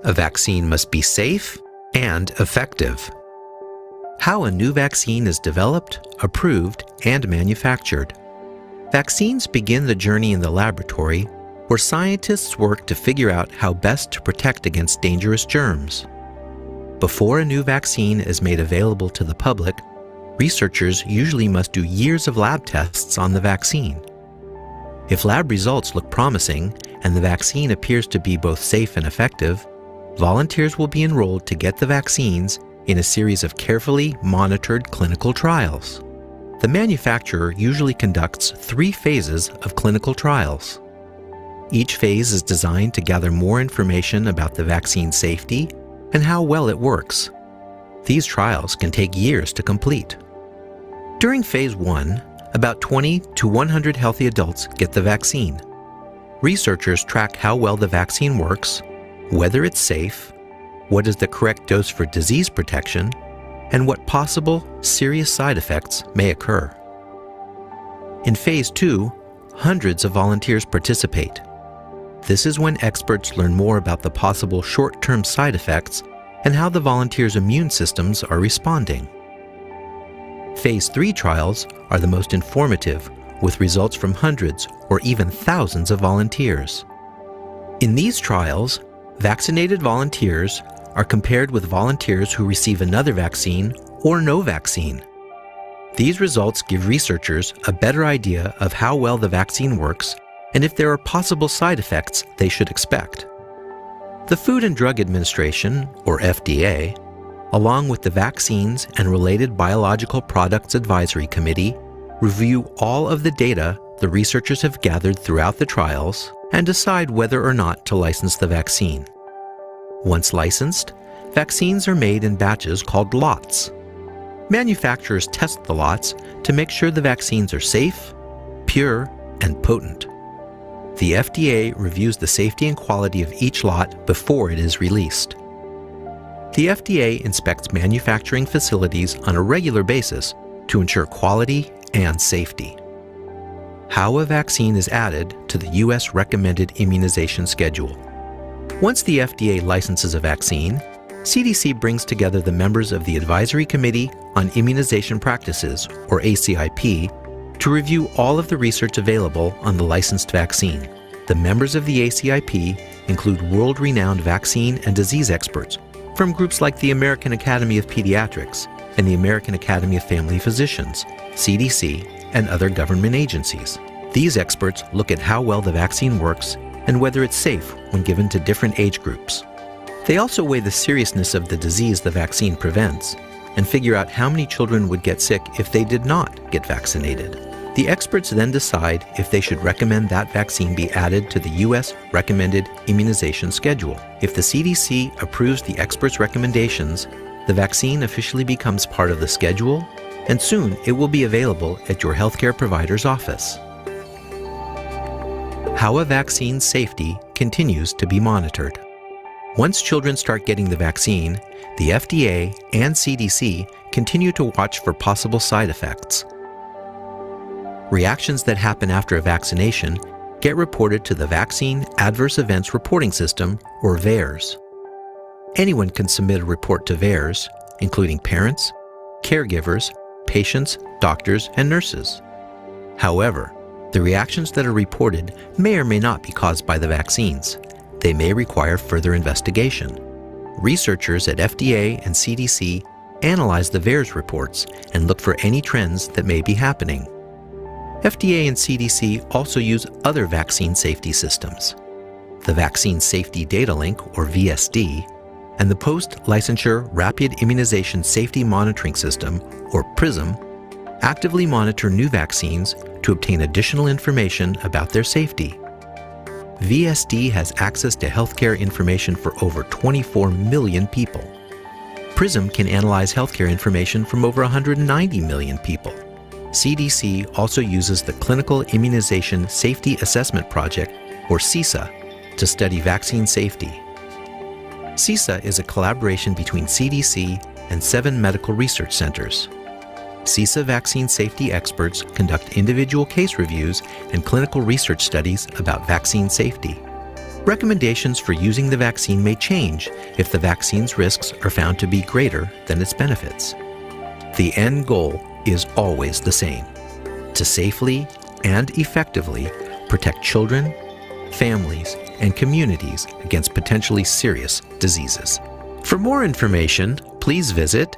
A vaccine must be safe and effective. How a new vaccine is developed, approved, and manufactured. Vaccines begin the journey in the laboratory, where scientists work to figure out how best to protect against dangerous germs. Before a new vaccine is made available to the public, researchers usually must do years of lab tests on the vaccine. If lab results look promising and the vaccine appears to be both safe and effective, volunteers will be enrolled to get the vaccines in a series of carefully monitored clinical trials. The manufacturer usually conducts 3 phases of clinical trials. Each phase is designed to gather more information about the vaccine's safety and how well it works. These trials can take years to complete. During phase 1, about 20 to 100 healthy adults get the vaccine. Researchers track how well the vaccine works, whether it's safe, what is the correct dose for disease protection, and what possible serious side effects may occur. In phase 2, hundreds of volunteers participate. This is when experts learn more about the possible short-term side effects and how the volunteers' immune systems are responding. Phase 3 trials are the most informative, with results from hundreds or even thousands of volunteers. In these trials, vaccinated volunteers are compared with volunteers who receive another vaccine or no vaccine. These results give researchers a better idea of how well the vaccine works and if there are possible side effects they should expect. The Food and Drug Administration, or FDA, along with the Vaccines and Related Biological Products Advisory Committee, review all of the data the researchers have gathered throughout the trials and decide whether or not to license the vaccine. Once licensed, vaccines are made in batches called lots. Manufacturers test the lots to make sure the vaccines are safe, pure, and potent. The FDA reviews the safety and quality of each lot before it is released. The FDA inspects manufacturing facilities on a regular basis to ensure quality and safety. How a vaccine is added to the U.S. Recommended Immunization Schedule. Once the FDA licenses a vaccine, CDC brings together the members of the Advisory Committee on Immunization Practices, or ACIP, to review all of the research available on the licensed vaccine. The members of the ACIP include world-renowned vaccine and disease experts from groups like the American Academy of Pediatrics and the American Academy of Family Physicians, CDC, and other government agencies. These experts look at how well the vaccine works and whether it's safe when given to different age groups. They also weigh the seriousness of the disease the vaccine prevents and figure out how many children would get sick if they did not get vaccinated. The experts then decide if they should recommend that vaccine be added to the U.S. Recommended Immunization Schedule. If the CDC approves the experts' recommendations, the vaccine officially becomes part of the schedule and soon it will be available at your healthcare provider's office. How a vaccine's safety continues to be monitored. Once children start getting the vaccine, the FDA and CDC continue to watch for possible side effects. Reactions that happen after a vaccination get reported to the Vaccine Adverse Events Reporting System, or VAERS. Anyone can submit a report to VAERS, including parents, caregivers, patients, doctors, and nurses. However, the reactions that are reported may or may not be caused by the vaccines. They may require further investigation. Researchers at FDA and CDC analyze the VAERS reports and look for any trends that may be happening. FDA and CDC also use other vaccine safety systems. The Vaccine Safety Data Link, or VSD, and the Post-Licensure Rapid Immunization Safety Monitoring System, or PRISM, actively monitor new vaccines to obtain additional information about their safety. VSD has access to healthcare information for over 24 million people. PRISM can analyze healthcare information from over 190 million people. CDC also uses the Clinical Immunization Safety Assessment Project, or CISA, to study vaccine safety. CISA is a collaboration between CDC and 7 medical research centers. CISA vaccine safety experts conduct individual case reviews and clinical research studies about vaccine safety. Recommendations for using the vaccine may change if the vaccine's risks are found to be greater than its benefits. The end goal is always the same: to safely and effectively protect children, families, and communities against potentially serious diseases. For more information, please visit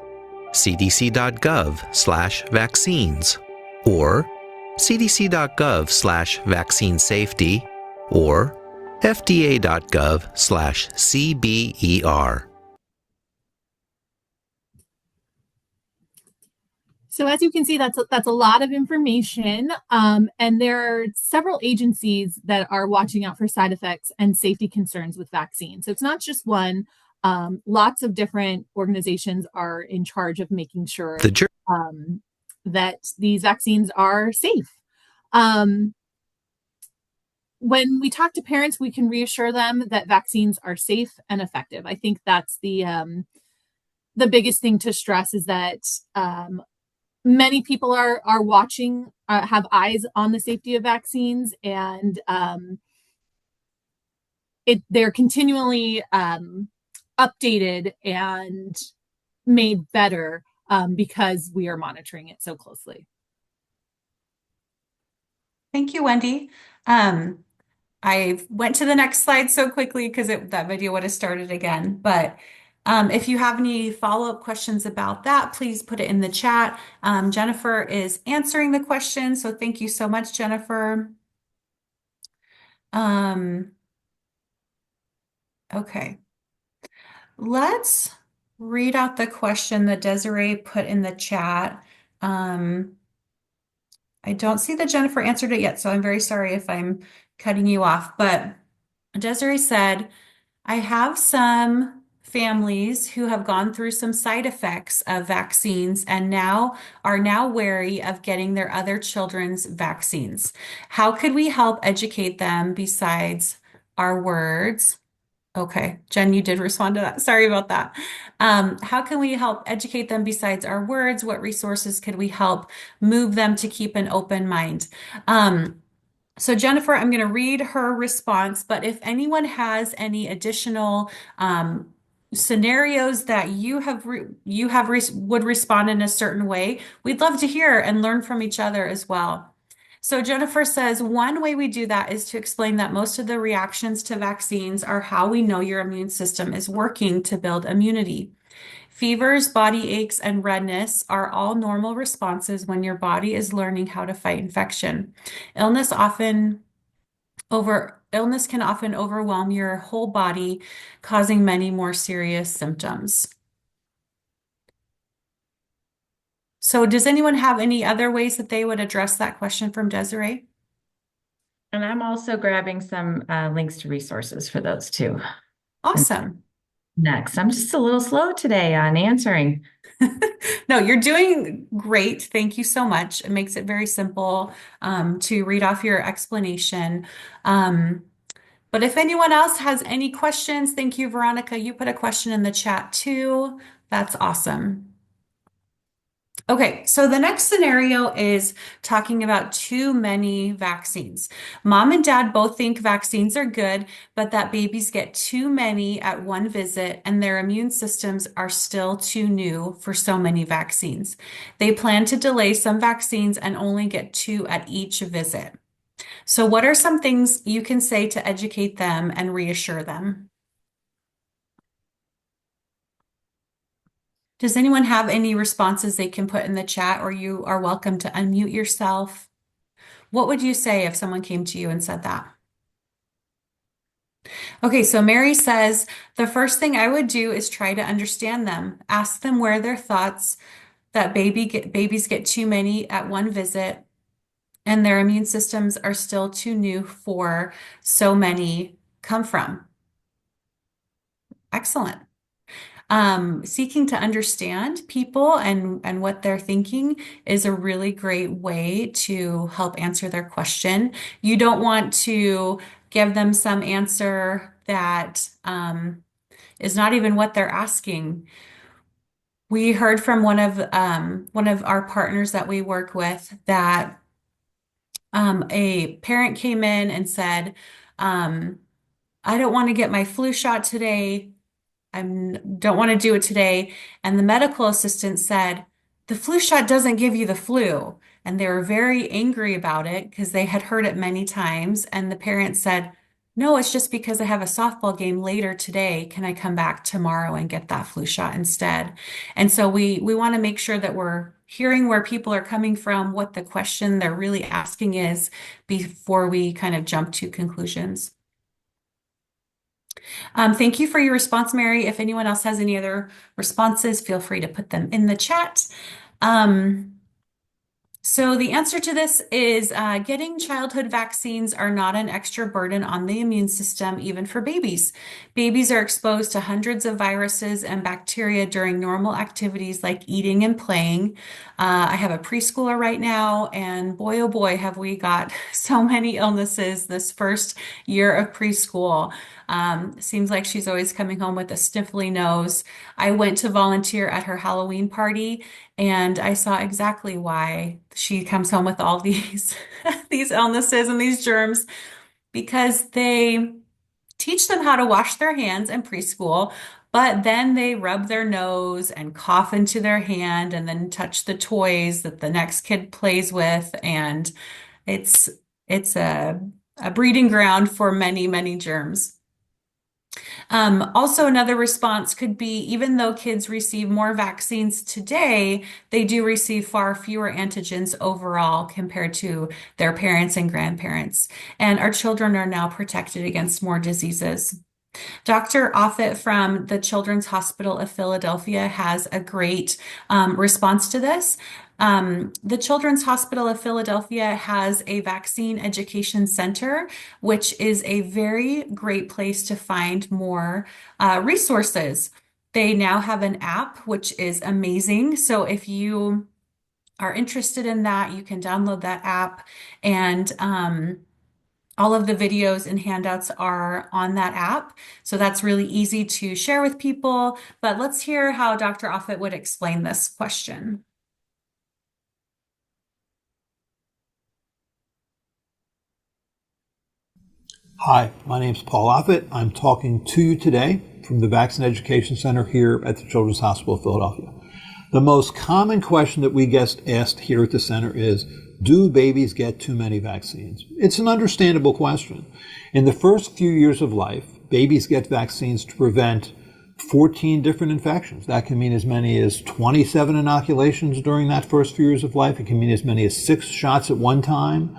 cdc.gov/vaccines or cdc.gov/vaccine-safety or fda.gov/cber. So as you can see, that's a lot of information, and there are several agencies that are watching out for side effects and safety concerns with vaccines. So it's not just one. Lots of different organizations are in charge of making sure that these vaccines are safe. When we talk to parents, we can reassure them that vaccines are safe and effective. I think that's the biggest thing to stress, is that many people are watching, have eyes on the safety of vaccines, and they're continually updated and made better because we are monitoring it so closely. Thank you, Wendy. I went to the next slide so quickly because that video would have started again. But if you have any follow-up questions about that, please put it in the chat. Jennifer is answering the question, so thank you so much, Jennifer. Okay. Let's read out the question that Desiree put in the chat. I don't see that Jennifer answered it yet, so I'm very sorry if I'm cutting you off. But Desiree said, I have some families who have gone through some side effects of vaccines and are now wary of getting their other children's vaccines. How could we help educate them besides our words? Okay, Jen, you did respond to that. Sorry about that. How can we help educate them besides our words? What resources could we help move them to keep an open mind? So Jennifer, I'm going to read her response, but if anyone has any additional scenarios that would respond in a certain way, we'd love to hear and learn from each other as well. So Jennifer says, one way we do that is to explain that most of the reactions to vaccines are how we know your immune system is working to build immunity. Fevers, body aches, and redness are all normal responses when your body is learning how to fight infection. Illness can often overwhelm your whole body, causing many more serious symptoms. So does anyone have any other ways that they would address that question from Desiree? And I'm also grabbing some links to resources for those too. Awesome. Next, I'm just a little slow today on answering. No, you're doing great. Thank you so much. It makes it very simple to read off your explanation. Um, but if anyone else has any questions, thank you, Veronica. You put a question in the chat too. That's awesome. Okay, so the next scenario is talking about too many vaccines. Mom and dad both think vaccines are good, but that babies get too many at one visit and their immune systems are still too new for so many vaccines. They plan to delay some vaccines and only get 2 at each visit. So, what are some things you can say to educate them and reassure them? Does anyone have any responses they can put in the chat, or you are welcome to unmute yourself? What would you say if someone came to you and said that? Okay, so Mary says, the first thing I would do is try to understand them. Ask them where their thoughts that babies get too many at one visit and their immune systems are still too new for so many come from. Excellent. Seeking to understand people and what they're thinking is a really great way to help answer their question. You don't want to give them some answer that is not even what they're asking. We heard from one of our partners that we work with that a parent came in and said, I don't want to get my flu shot today. I don't want to do it today. And the medical assistant said, the flu shot doesn't give you the flu. And they were very angry about it because they had heard it many times. And the parent said, no, it's just because I have a softball game later today. Can I come back tomorrow and get that flu shot instead? And so we want to make sure that we're hearing where people are coming from, what the question they're really asking is before we kind of jump to conclusions. Thank you for your response, Mary. If anyone else has any other responses, feel free to put them in the chat. So the answer to this is getting childhood vaccines are not an extra burden on the immune system, even for babies. Babies are exposed to hundreds of viruses and bacteria during normal activities like eating and playing. I have a preschooler right now, and boy, oh boy, have we got so many illnesses this first year of preschool. Seems like she's always coming home with a sniffly nose. I went to volunteer at her Halloween party, and I saw exactly why she comes home with all these these illnesses and these germs because they teach them how to wash their hands in preschool, but then they rub their nose and cough into their hand and then touch the toys that the next kid plays with, and it's it's a breeding ground for many, many germs. Also, another response could be even though kids receive more vaccines today, they do receive far fewer antigens overall compared to their parents and grandparents. And our children are now protected against more diseases. Dr. Offit from the Children's Hospital of Philadelphia has a great response to this. The Children's Hospital of Philadelphia has a vaccine education center, which is a very great place to find more resources. They now have an app, which is amazing. So if you are interested in that, you can download that app, and all of the videos and handouts are on that app. So that's really easy to share with people. But let's hear how Dr. Offit would explain this question. Hi, my name is Paul Offit. I'm talking to you today from the Vaccine Education Center here at the Children's Hospital of Philadelphia. The most common question that we get asked here at the center is, do babies get too many vaccines? It's an understandable question. In the first few years of life, babies get vaccines to prevent 14 different infections. That can mean as many as 27 inoculations during that first few years of life. It can mean as many as 6 shots at one time.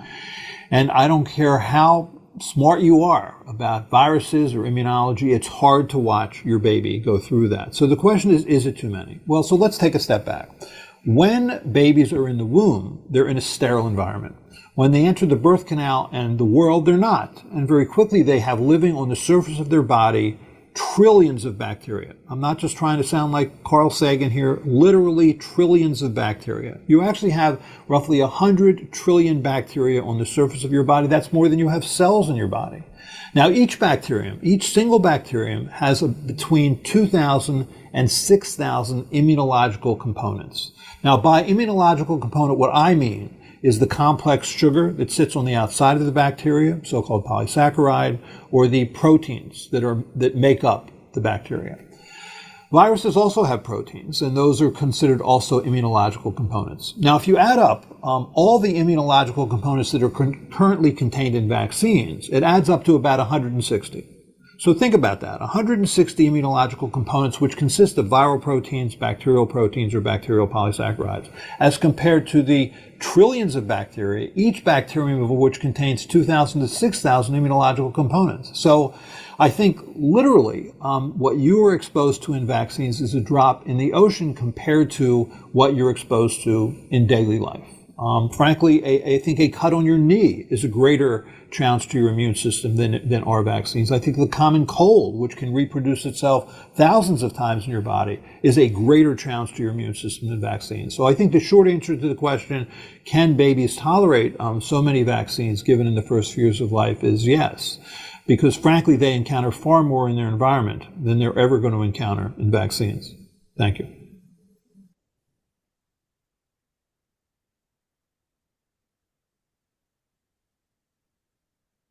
And I don't care how smart you are about viruses or immunology, it's hard to watch your baby go through that. So the question is it too many? Well, so let's take a step back. When babies are in the womb, they're in a sterile environment. When they enter the birth canal and the world, they're not. And very quickly they have living on the surface of their body trillions of bacteria. I'm not just trying to sound like Carl Sagan here, literally trillions of bacteria. You actually have roughly 100 trillion bacteria on the surface of your body. That's more than you have cells in your body. Now, each single bacterium has between 2,000 and 6,000 immunological components. Now, by immunological component, what I mean is the complex sugar that sits on the outside of the bacteria, so-called polysaccharide, or the proteins that make up the bacteria. Viruses also have proteins, and those are considered also immunological components. Now, if you add up all the immunological components that are currently contained in vaccines, it adds up to about 160. So think about that, 160 immunological components which consist of viral proteins, bacterial proteins, or bacterial polysaccharides, as compared to the trillions of bacteria, each bacterium of which contains 2,000 to 6,000 immunological components. So I think literally what you are exposed to in vaccines is a drop in the ocean compared to what you're exposed to in daily life. Frankly, I think a cut on your knee is a greater challenge to your immune system than our vaccines. I think the common cold, which can reproduce itself thousands of times in your body, is a greater challenge to your immune system than vaccines. So I think the short answer to the question, can babies tolerate so many vaccines given in the first few years of life, is yes. Because frankly, they encounter far more in their environment than they're ever going to encounter in vaccines. Thank you.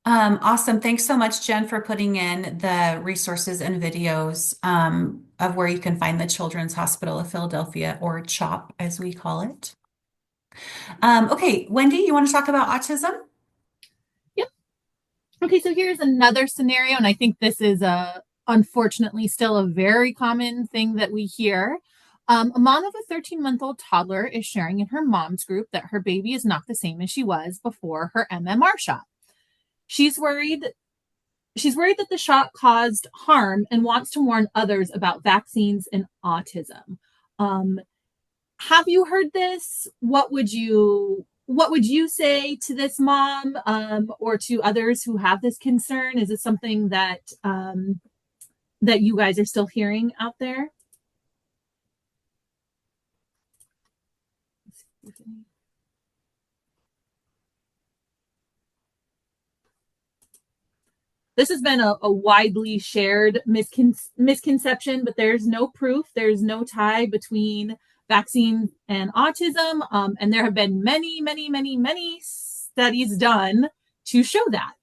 Awesome. Thanks so much, Jen, for putting in the resources and videos of where you can find the Children's Hospital of Philadelphia, or CHOP as we call it. Okay, Wendy, you want to talk about autism? Yep. Okay, so here's another scenario, and I think this is unfortunately still a very common thing that we hear. A mom of a 13-month-old toddler is sharing in her mom's group that her baby is not the same as she was before her MMR shot. She's worried that the shot caused harm and wants to warn others about vaccines and autism. Have you heard this? What would you say to this mom or to others who have this concern? Is it something that that you guys are still hearing out there? This has been a widely shared misconception, but there's no proof. There's no tie between vaccine and autism. And there have been many, many, many, many studies done to show that.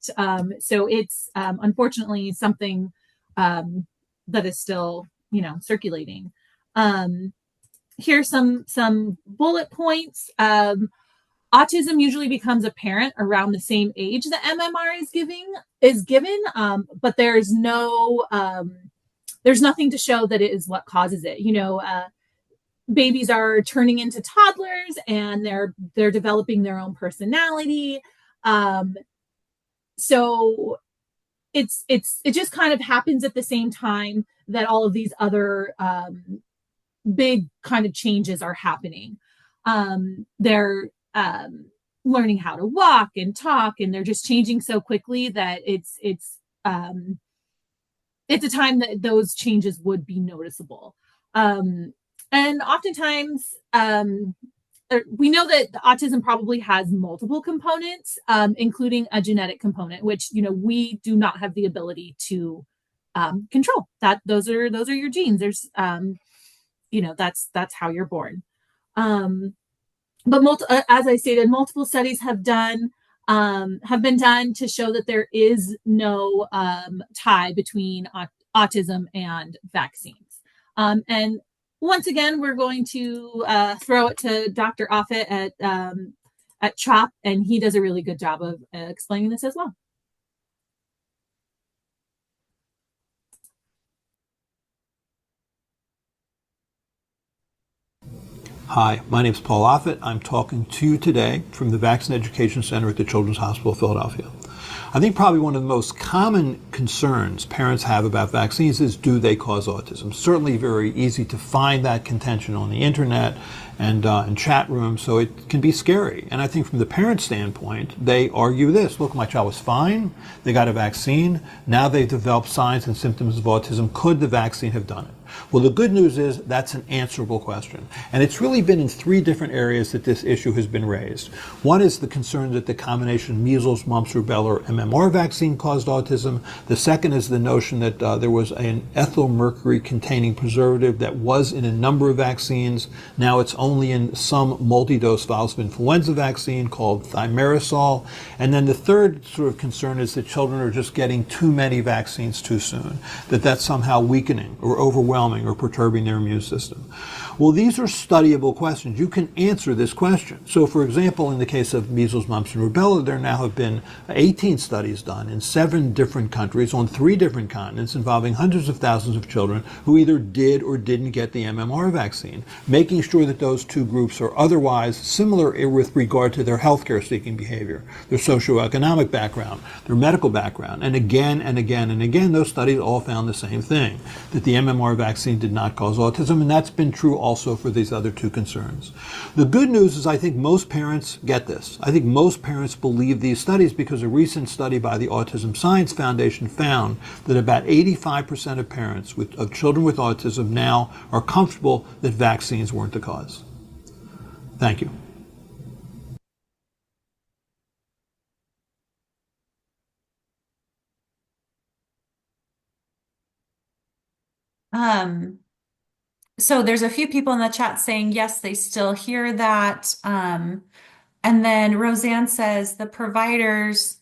So it's unfortunately something that is still, circulating. Here's some bullet points. Autism usually becomes apparent around the same age that MMR is given, but there's nothing to show that it is what causes it. Babies are turning into toddlers and they're developing their own personality. So it just kind of happens at the same time that all of these other big kind of changes are happening. They're learning how to walk and talk, and they're just changing so quickly that it's a time that those changes would be noticeable. And oftentimes, we know that autism probably has multiple components, including a genetic component, which we do not have the ability to control. That those are your genes. There's that's how you're born. But as I stated, multiple studies have been done to show that there is no tie between autism and vaccines. And once again, we're going to throw it to Dr. Offit at CHOP, and he does a really good job of explaining this as well. Hi, my name is Paul Offit. I'm talking to you today from the Vaccine Education Center at the Children's Hospital of Philadelphia. I think probably one of the most common concerns parents have about vaccines is, do they cause autism? Certainly very easy to find that contention on the internet and in chat rooms, so it can be scary. And I think from the parent standpoint, they argue this: look, my child was fine, they got a vaccine, now they've developed signs and symptoms of autism. Could the vaccine have done it? Well, the good news is that's an answerable question. And it's really been in three different areas that this issue has been raised. One is the concern that the combination measles, mumps, rubella, or MMR vaccine caused autism. The second is the notion that there was an ethyl mercury containing preservative that was in a number of vaccines. Now it's only in some multi-dose vials of influenza vaccine called thimerosal. And then the third sort of concern is that children are just getting too many vaccines too soon, that that's somehow weakening or overwhelming or perturbing their immune system. Well, these are studyable questions. You can answer this question. So, for example, in the case of measles, mumps, and rubella, there now have been 18 studies done in 7 different countries on 3 different continents involving hundreds of thousands of children who either did or didn't get the MMR vaccine, making sure that those two groups are otherwise similar with regard to their healthcare seeking behavior, their socioeconomic background, their medical background. And again and again and again, those studies all found the same thing, that the MMR vaccine did not cause autism, and that's been true also for these other two concerns. The good news is I think most parents get this. I think most parents believe these studies because a recent study by the Autism Science Foundation found that about 85% of parents of children with autism now are comfortable that vaccines weren't the cause. Thank you. So there's a few people in the chat saying, yes, they still hear that. And then Roseanne says the providers,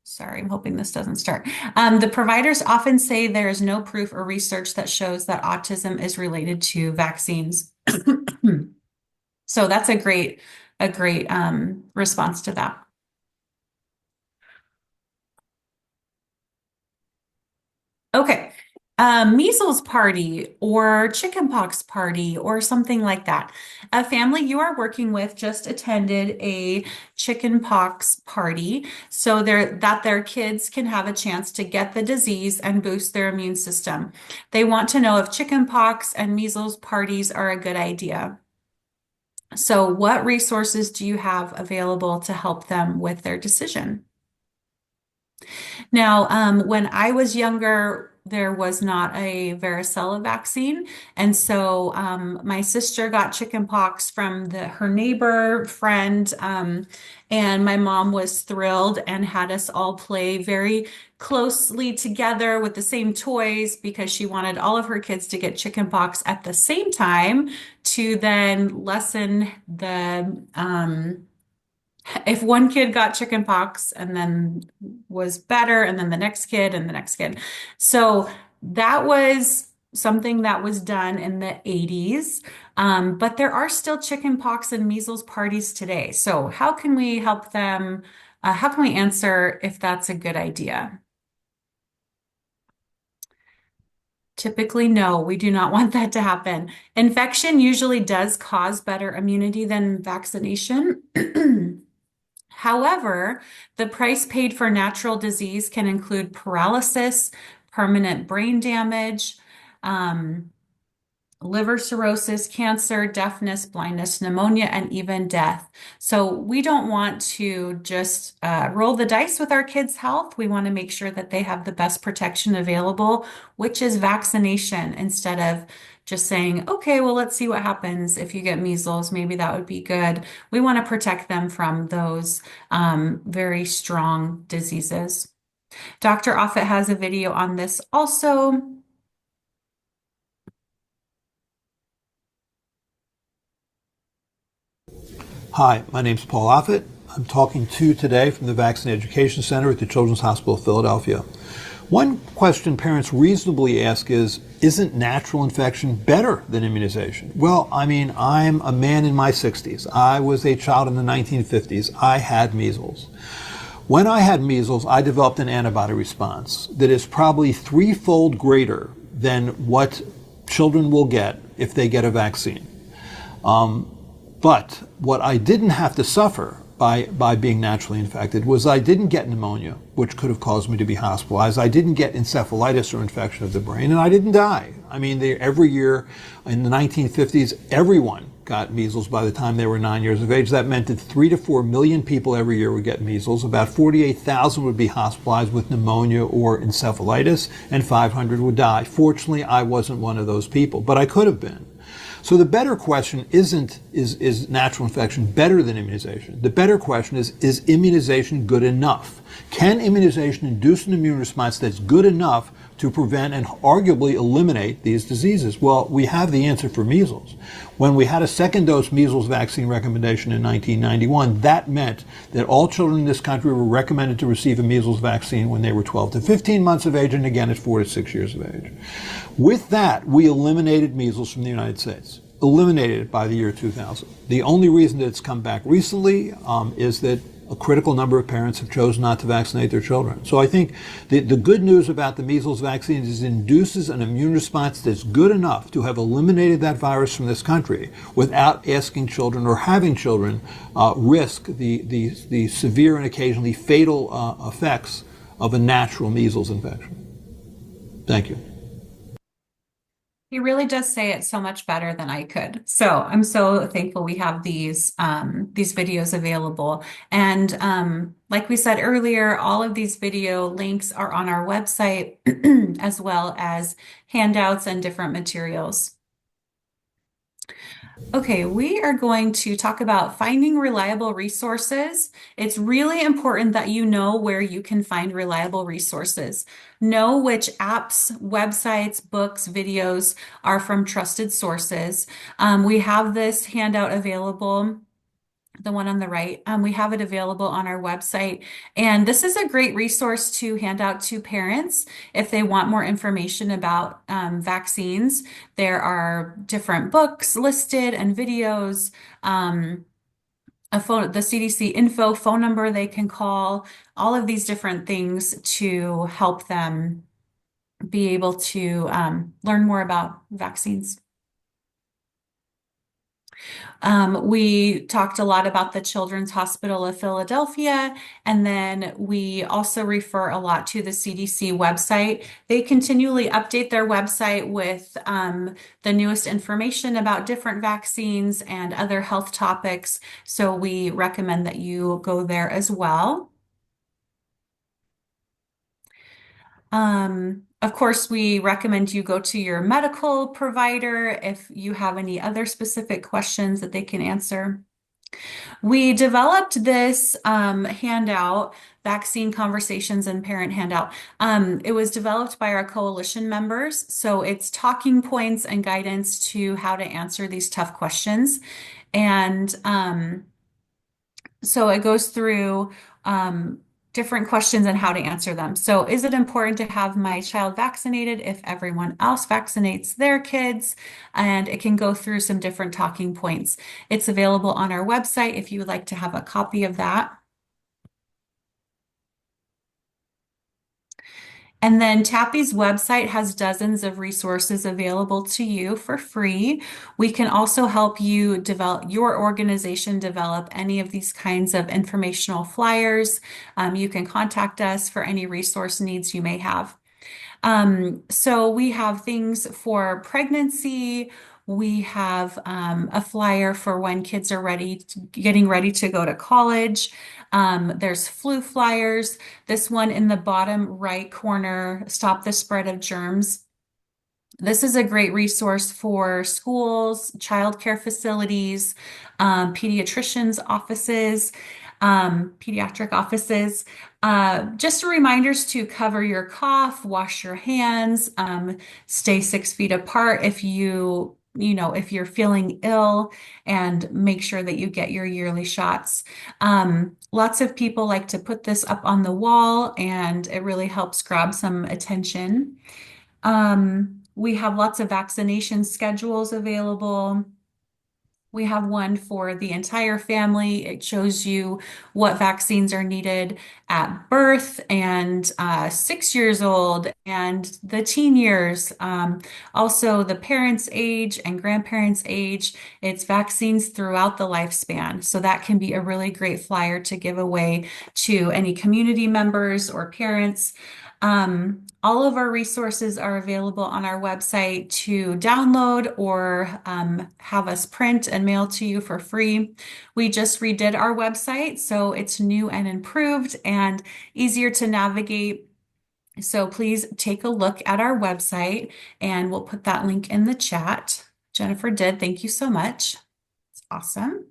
sorry, I'm hoping this doesn't start. The providers often say there is no proof or research that shows that autism is related to vaccines. So that's a great response to that. Okay. Measles party or chickenpox party or something like that. A family you are working with just attended a chickenpox party so that their kids can have a chance to get the disease and boost their immune system. They want to know if chickenpox and measles parties are a good idea. So what resources do you have available to help them with their decision? Now, when I was younger, there was not a varicella vaccine. And so my sister got chickenpox from her neighbor friend. And my mom was thrilled and had us all play very closely together with the same toys because she wanted all of her kids to get chickenpox at the same time to then lessen if one kid got chickenpox and then was better, and then the next kid and the next kid. So that was something that was done in the 80s. But there are still chickenpox and measles parties today. So how can we help them? How can we answer if that's a good idea? Typically, no, we do not want that to happen. Infection usually does cause better immunity than vaccination. However, the price paid for natural disease can include paralysis, permanent brain damage, liver cirrhosis, cancer, deafness, blindness, pneumonia, and even death. So we don't want to just roll the dice with our kids' health. We want to make sure that they have the best protection available, which is vaccination, instead of just saying, okay, well, let's see what happens if you get measles. Maybe that would be good. We want to protect them from those very strong diseases. Dr. Offit has a video on this also. Hi, my name is Paul Offit. I'm talking to you today from the Vaccine Education Center at the Children's Hospital of Philadelphia. One question parents reasonably ask is, isn't natural infection better than immunization? Well, I mean, I'm a man in my 60s. I was a child in the 1950s. I had measles. When I had measles, I developed an antibody response that is probably 3-fold greater than what children will get if they get a vaccine. But what I didn't have to suffer by being naturally infected was I didn't get pneumonia, which could have caused me to be hospitalized. I didn't get encephalitis or infection of the brain, and I didn't die. I mean, every year in the 1950s, everyone got measles by the time they were 9 years of age. That meant that 3 to 4 million people every year would get measles. About 48,000 would be hospitalized with pneumonia or encephalitis, and 500 would die. Fortunately, I wasn't one of those people, but I could have been. So the better question is natural infection better than immunization? The better question is immunization good enough? Can immunization induce an immune response that's good enough to prevent and arguably eliminate these diseases? Well, we have the answer for measles. When we had a second dose measles vaccine recommendation in 1991, that meant that all children in this country were recommended to receive a measles vaccine when they were 12 to 15 months of age, and again at 4 to 6 years of age. With that, we eliminated measles from the United States. Eliminated it by the year 2000. The only reason that it's come back recently is that a critical number of parents have chosen not to vaccinate their children. So I think the good news about the measles vaccine is it induces an immune response that's good enough to have eliminated that virus from this country without asking children or having children risk the severe and occasionally fatal effects of a natural measles infection. Thank you. He really does say it so much better than I could. So I'm so thankful we have these videos available. And like we said earlier, all of these video links are on our website as well as handouts and different materials. Okay, we are going to talk about finding reliable resources. It's really important that you know where you can find reliable resources. Know which apps, websites, books, videos are from trusted sources. We have this handout available, the one on the right. We have it available on our website. And this is a great resource to hand out to parents if they want more information about vaccines. There are different books listed and videos, the CDC info phone number they can call, all of these different things to help them be able to learn more about vaccines. We talked a lot about the Children's Hospital of Philadelphia, and then we also refer a lot to the CDC website. They continually update their website with the newest information about different vaccines and other health topics, so we recommend that you go there as well. Of course, we recommend you go to your medical provider if you have any other specific questions that they can answer. We developed this handout, Vaccine Conversations and Parent Handout. It was developed by our coalition members, so it's talking points and guidance to how to answer these tough questions. And so it goes through different questions and how to answer them. So is it important to have my child vaccinated if everyone else vaccinates their kids? And it can go through some different talking points. It's available on our website if you would like to have a copy of that. And then Tappy's website has dozens of resources available to you for free. We can also help you develop your organization, develop any of these kinds of informational flyers. You can contact us for any resource needs you may have. So we have things for pregnancy. We have a flyer for when kids are getting ready to go to college. There's flu flyers. This one in the bottom right corner, Stop the Spread of Germs. This is a great resource for schools, childcare facilities, pediatricians' offices, pediatric offices. Just reminders to cover your cough, wash your hands, stay 6 feet apart if if you're feeling ill, and make sure that you get your yearly shots. Lots of people like to put this up on the wall, and it really helps grab some attention. We have lots of vaccination schedules available. We have one for the entire family. It shows you what vaccines are needed at birth and 6 years old and the teen years. Also, the parents' age and grandparents' age. It's vaccines throughout the lifespan. So that can be a really great flyer to give away to any community members or parents. All of our resources are available on our website to download or have us print and mail to you for free. We just redid our website, so it's new and improved and easier to navigate. So please take a look at our website, and we'll put that link in the chat. Jennifer did. Thank you so much. It's awesome.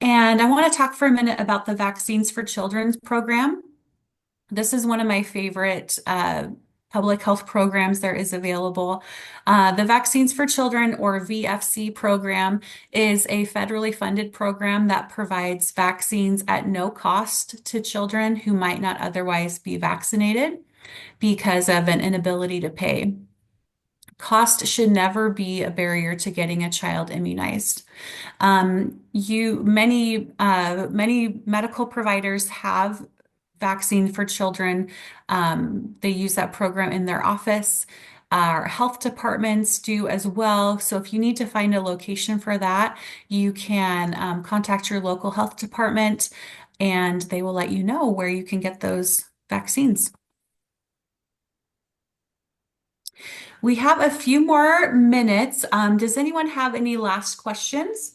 And I want to talk for a minute about the Vaccines for Children program. This is one of my favorite public health programs there is available. The Vaccines for Children, or VFC program, is a federally funded program that provides vaccines at no cost to children who might not otherwise be vaccinated because of an inability to pay. Cost should never be a barrier to getting a child immunized. Many medical providers have vaccine for children. They use that program in their office. Our health departments do as well. So if you need to find a location for that, you can contact your local health department and they will let you know where you can get those vaccines. We have a few more minutes. Does anyone have any last questions?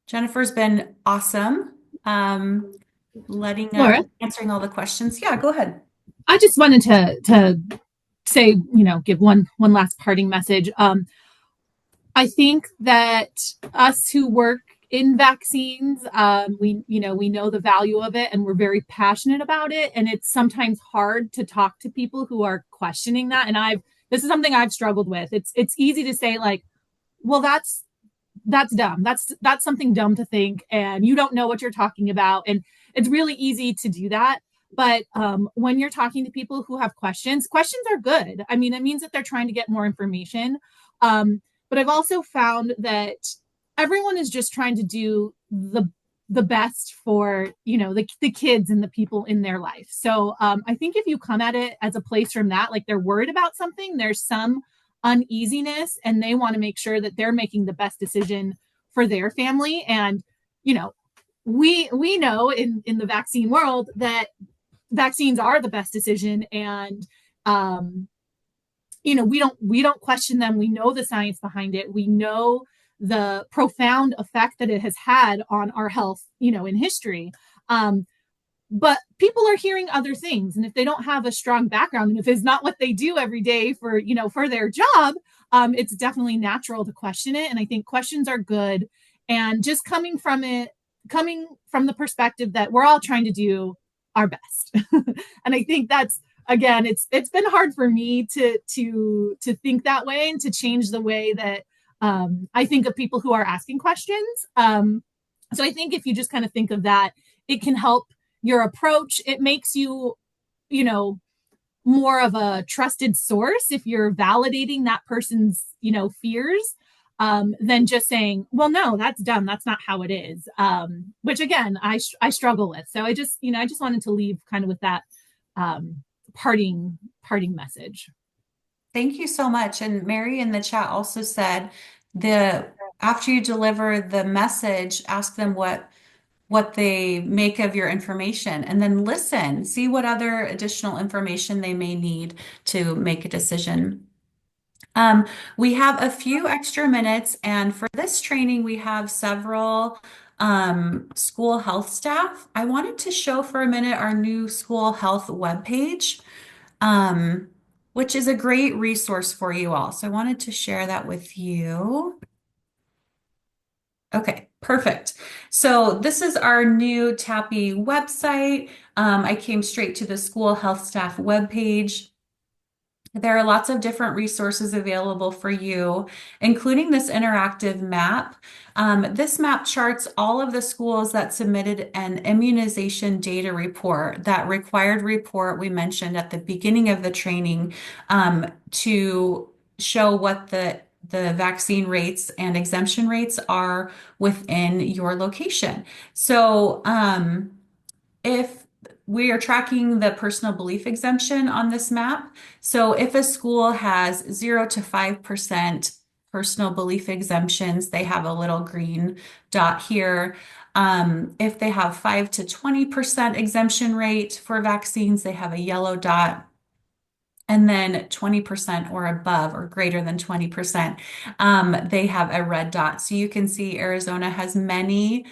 Jennifer's been awesome, Laura? answering all the questions. Yeah, go ahead. I just wanted to say, give one last parting message. I think that us who work in vaccines, we know the value of it and we're very passionate about it. And it's sometimes hard to talk to people who are questioning that. And this is something I've struggled with. It's easy to say like, well, that's dumb. That's something dumb to think, and you don't know what you're talking about. And it's really easy to do that. But when you're talking to people who have questions are good. I mean, it means that they're trying to get more information. But I've also found that everyone is just trying to do the best for the kids and the people in their life. So I think if you come at it as a place from that, like they're worried about something, there's some uneasiness and they want to make sure that they're making the best decision for their family. And we know in the vaccine world that vaccines are the best decision, and we don't question them. We know the science behind it. We know the profound effect that it has had on our health in history. But people are hearing other things, and if they don't have a strong background, and if it's not what they do every day for their job, it's definitely natural to question it. And I think questions are good, and just coming from the perspective that we're all trying to do our best. And I think that's, again, it's been hard for me to think that way and to change the way that I think of people who are asking questions. So I think if you just kind of think of that, it can help your approach. It makes you, more of a trusted source if you're validating that person's, fears, than just saying, well, no, that's dumb. That's not how it is. Which again, I struggle with. So I just wanted to leave kind of with that parting message. Thank you so much. And Mary in the chat also said after you deliver the message, ask them what they make of your information, and then listen, see what other additional information they may need to make a decision. We have a few extra minutes, and for this training, we have several school health staff. I wanted to show for a minute our new school health webpage, which is a great resource for you all. So I wanted to share that with you. Okay, perfect. So this is our new TAPI website. I came straight to the school health staff webpage. There are lots of different resources available for you, including this interactive map. This map charts all of the schools that submitted an immunization data report, that required report we mentioned at the beginning of the training, to show what the vaccine rates and exemption rates are within your location. So, if we are tracking the personal belief exemption on this map. So if a school has 0 to 5% personal belief exemptions, they have a little green dot here. If they have 5 to 20% exemption rate for vaccines, they have a yellow dot. And then 20% or above or greater than 20%, they have a red dot. So you can see Arizona has many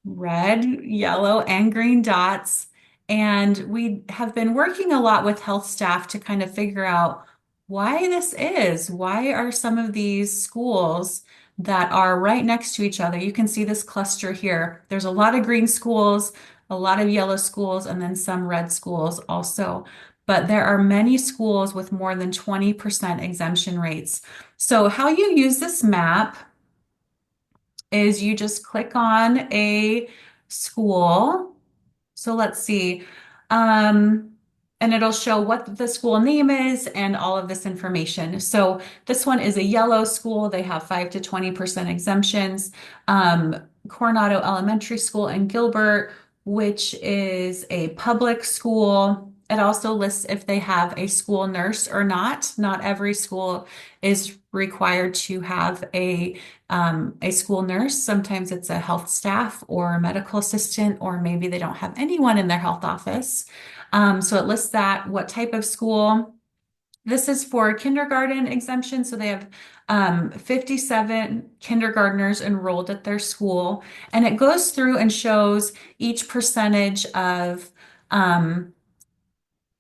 red, yellow, and green dots. And we have been working a lot with health staff to kind of figure out why this is. Why are some of these schools that are right next to each other? You can see this cluster here. There's a lot of green schools, a lot of yellow schools, and then some red schools also. But there are many schools with more than 20% exemption rates. So how you use this map is you just click on a school. So let's see. And it'll show what the school name is and all of this information. So this one is a yellow school. They have 5 to 20% exemptions. Coronado Elementary School in Gilbert, which is a public school. It also lists if they have a school nurse or not. Not every school is required to have a school nurse. Sometimes it's a health staff or a medical assistant, or maybe they don't have anyone in their health office. So it lists that, what type of school. This is for kindergarten exemption. So they have 57 kindergartners enrolled at their school. And it goes through and shows each percentage of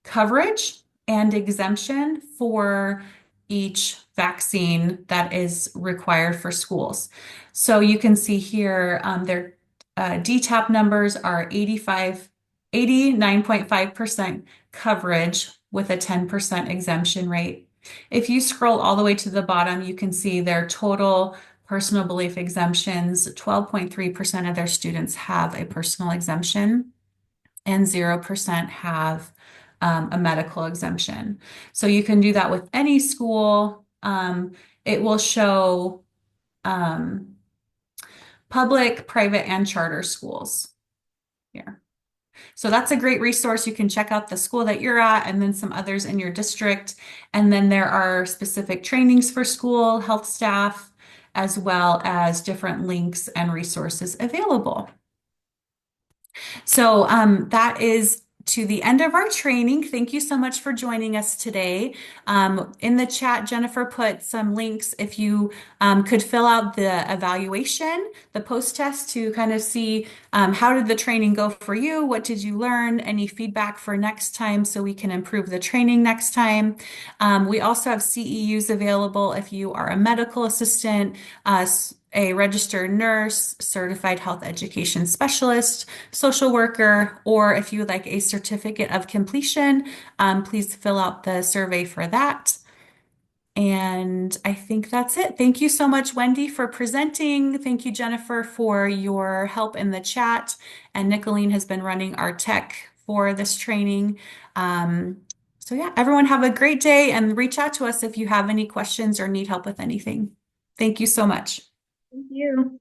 coverage and exemption for each vaccine that is required for schools. So you can see here their DTaP numbers are 89.5% coverage with a 10% exemption rate. If you scroll all the way to the bottom, you can see their total personal belief exemptions. 12.3% of their students have a personal exemption, and 0% have a medical exemption. So you can do that with any school. It will show public, private, and charter schools here. So that's a great resource. You can check out the school that you're at and then some others in your district. And then there are specific trainings for school health staff, as well as different links and resources available. So that is to the end of our training. Thank you so much for joining us today. In the chat, Jennifer put some links if you could fill out the evaluation, the post-test, to kind of see how did the training go for you? What did you learn? Any feedback for next time so we can improve the training next time? We also have CEUs available if you are a medical assistant, a registered nurse, certified health education specialist, social worker, or if you would like a certificate of completion, please fill out the survey for that. And I think that's it. Thank you so much, Wendy, for presenting. Thank you, Jennifer, for your help in the chat. And Nicolene has been running our tech for this training. So yeah, everyone have a great day and reach out to us if you have any questions or need help with anything. Thank you so much. Thank you.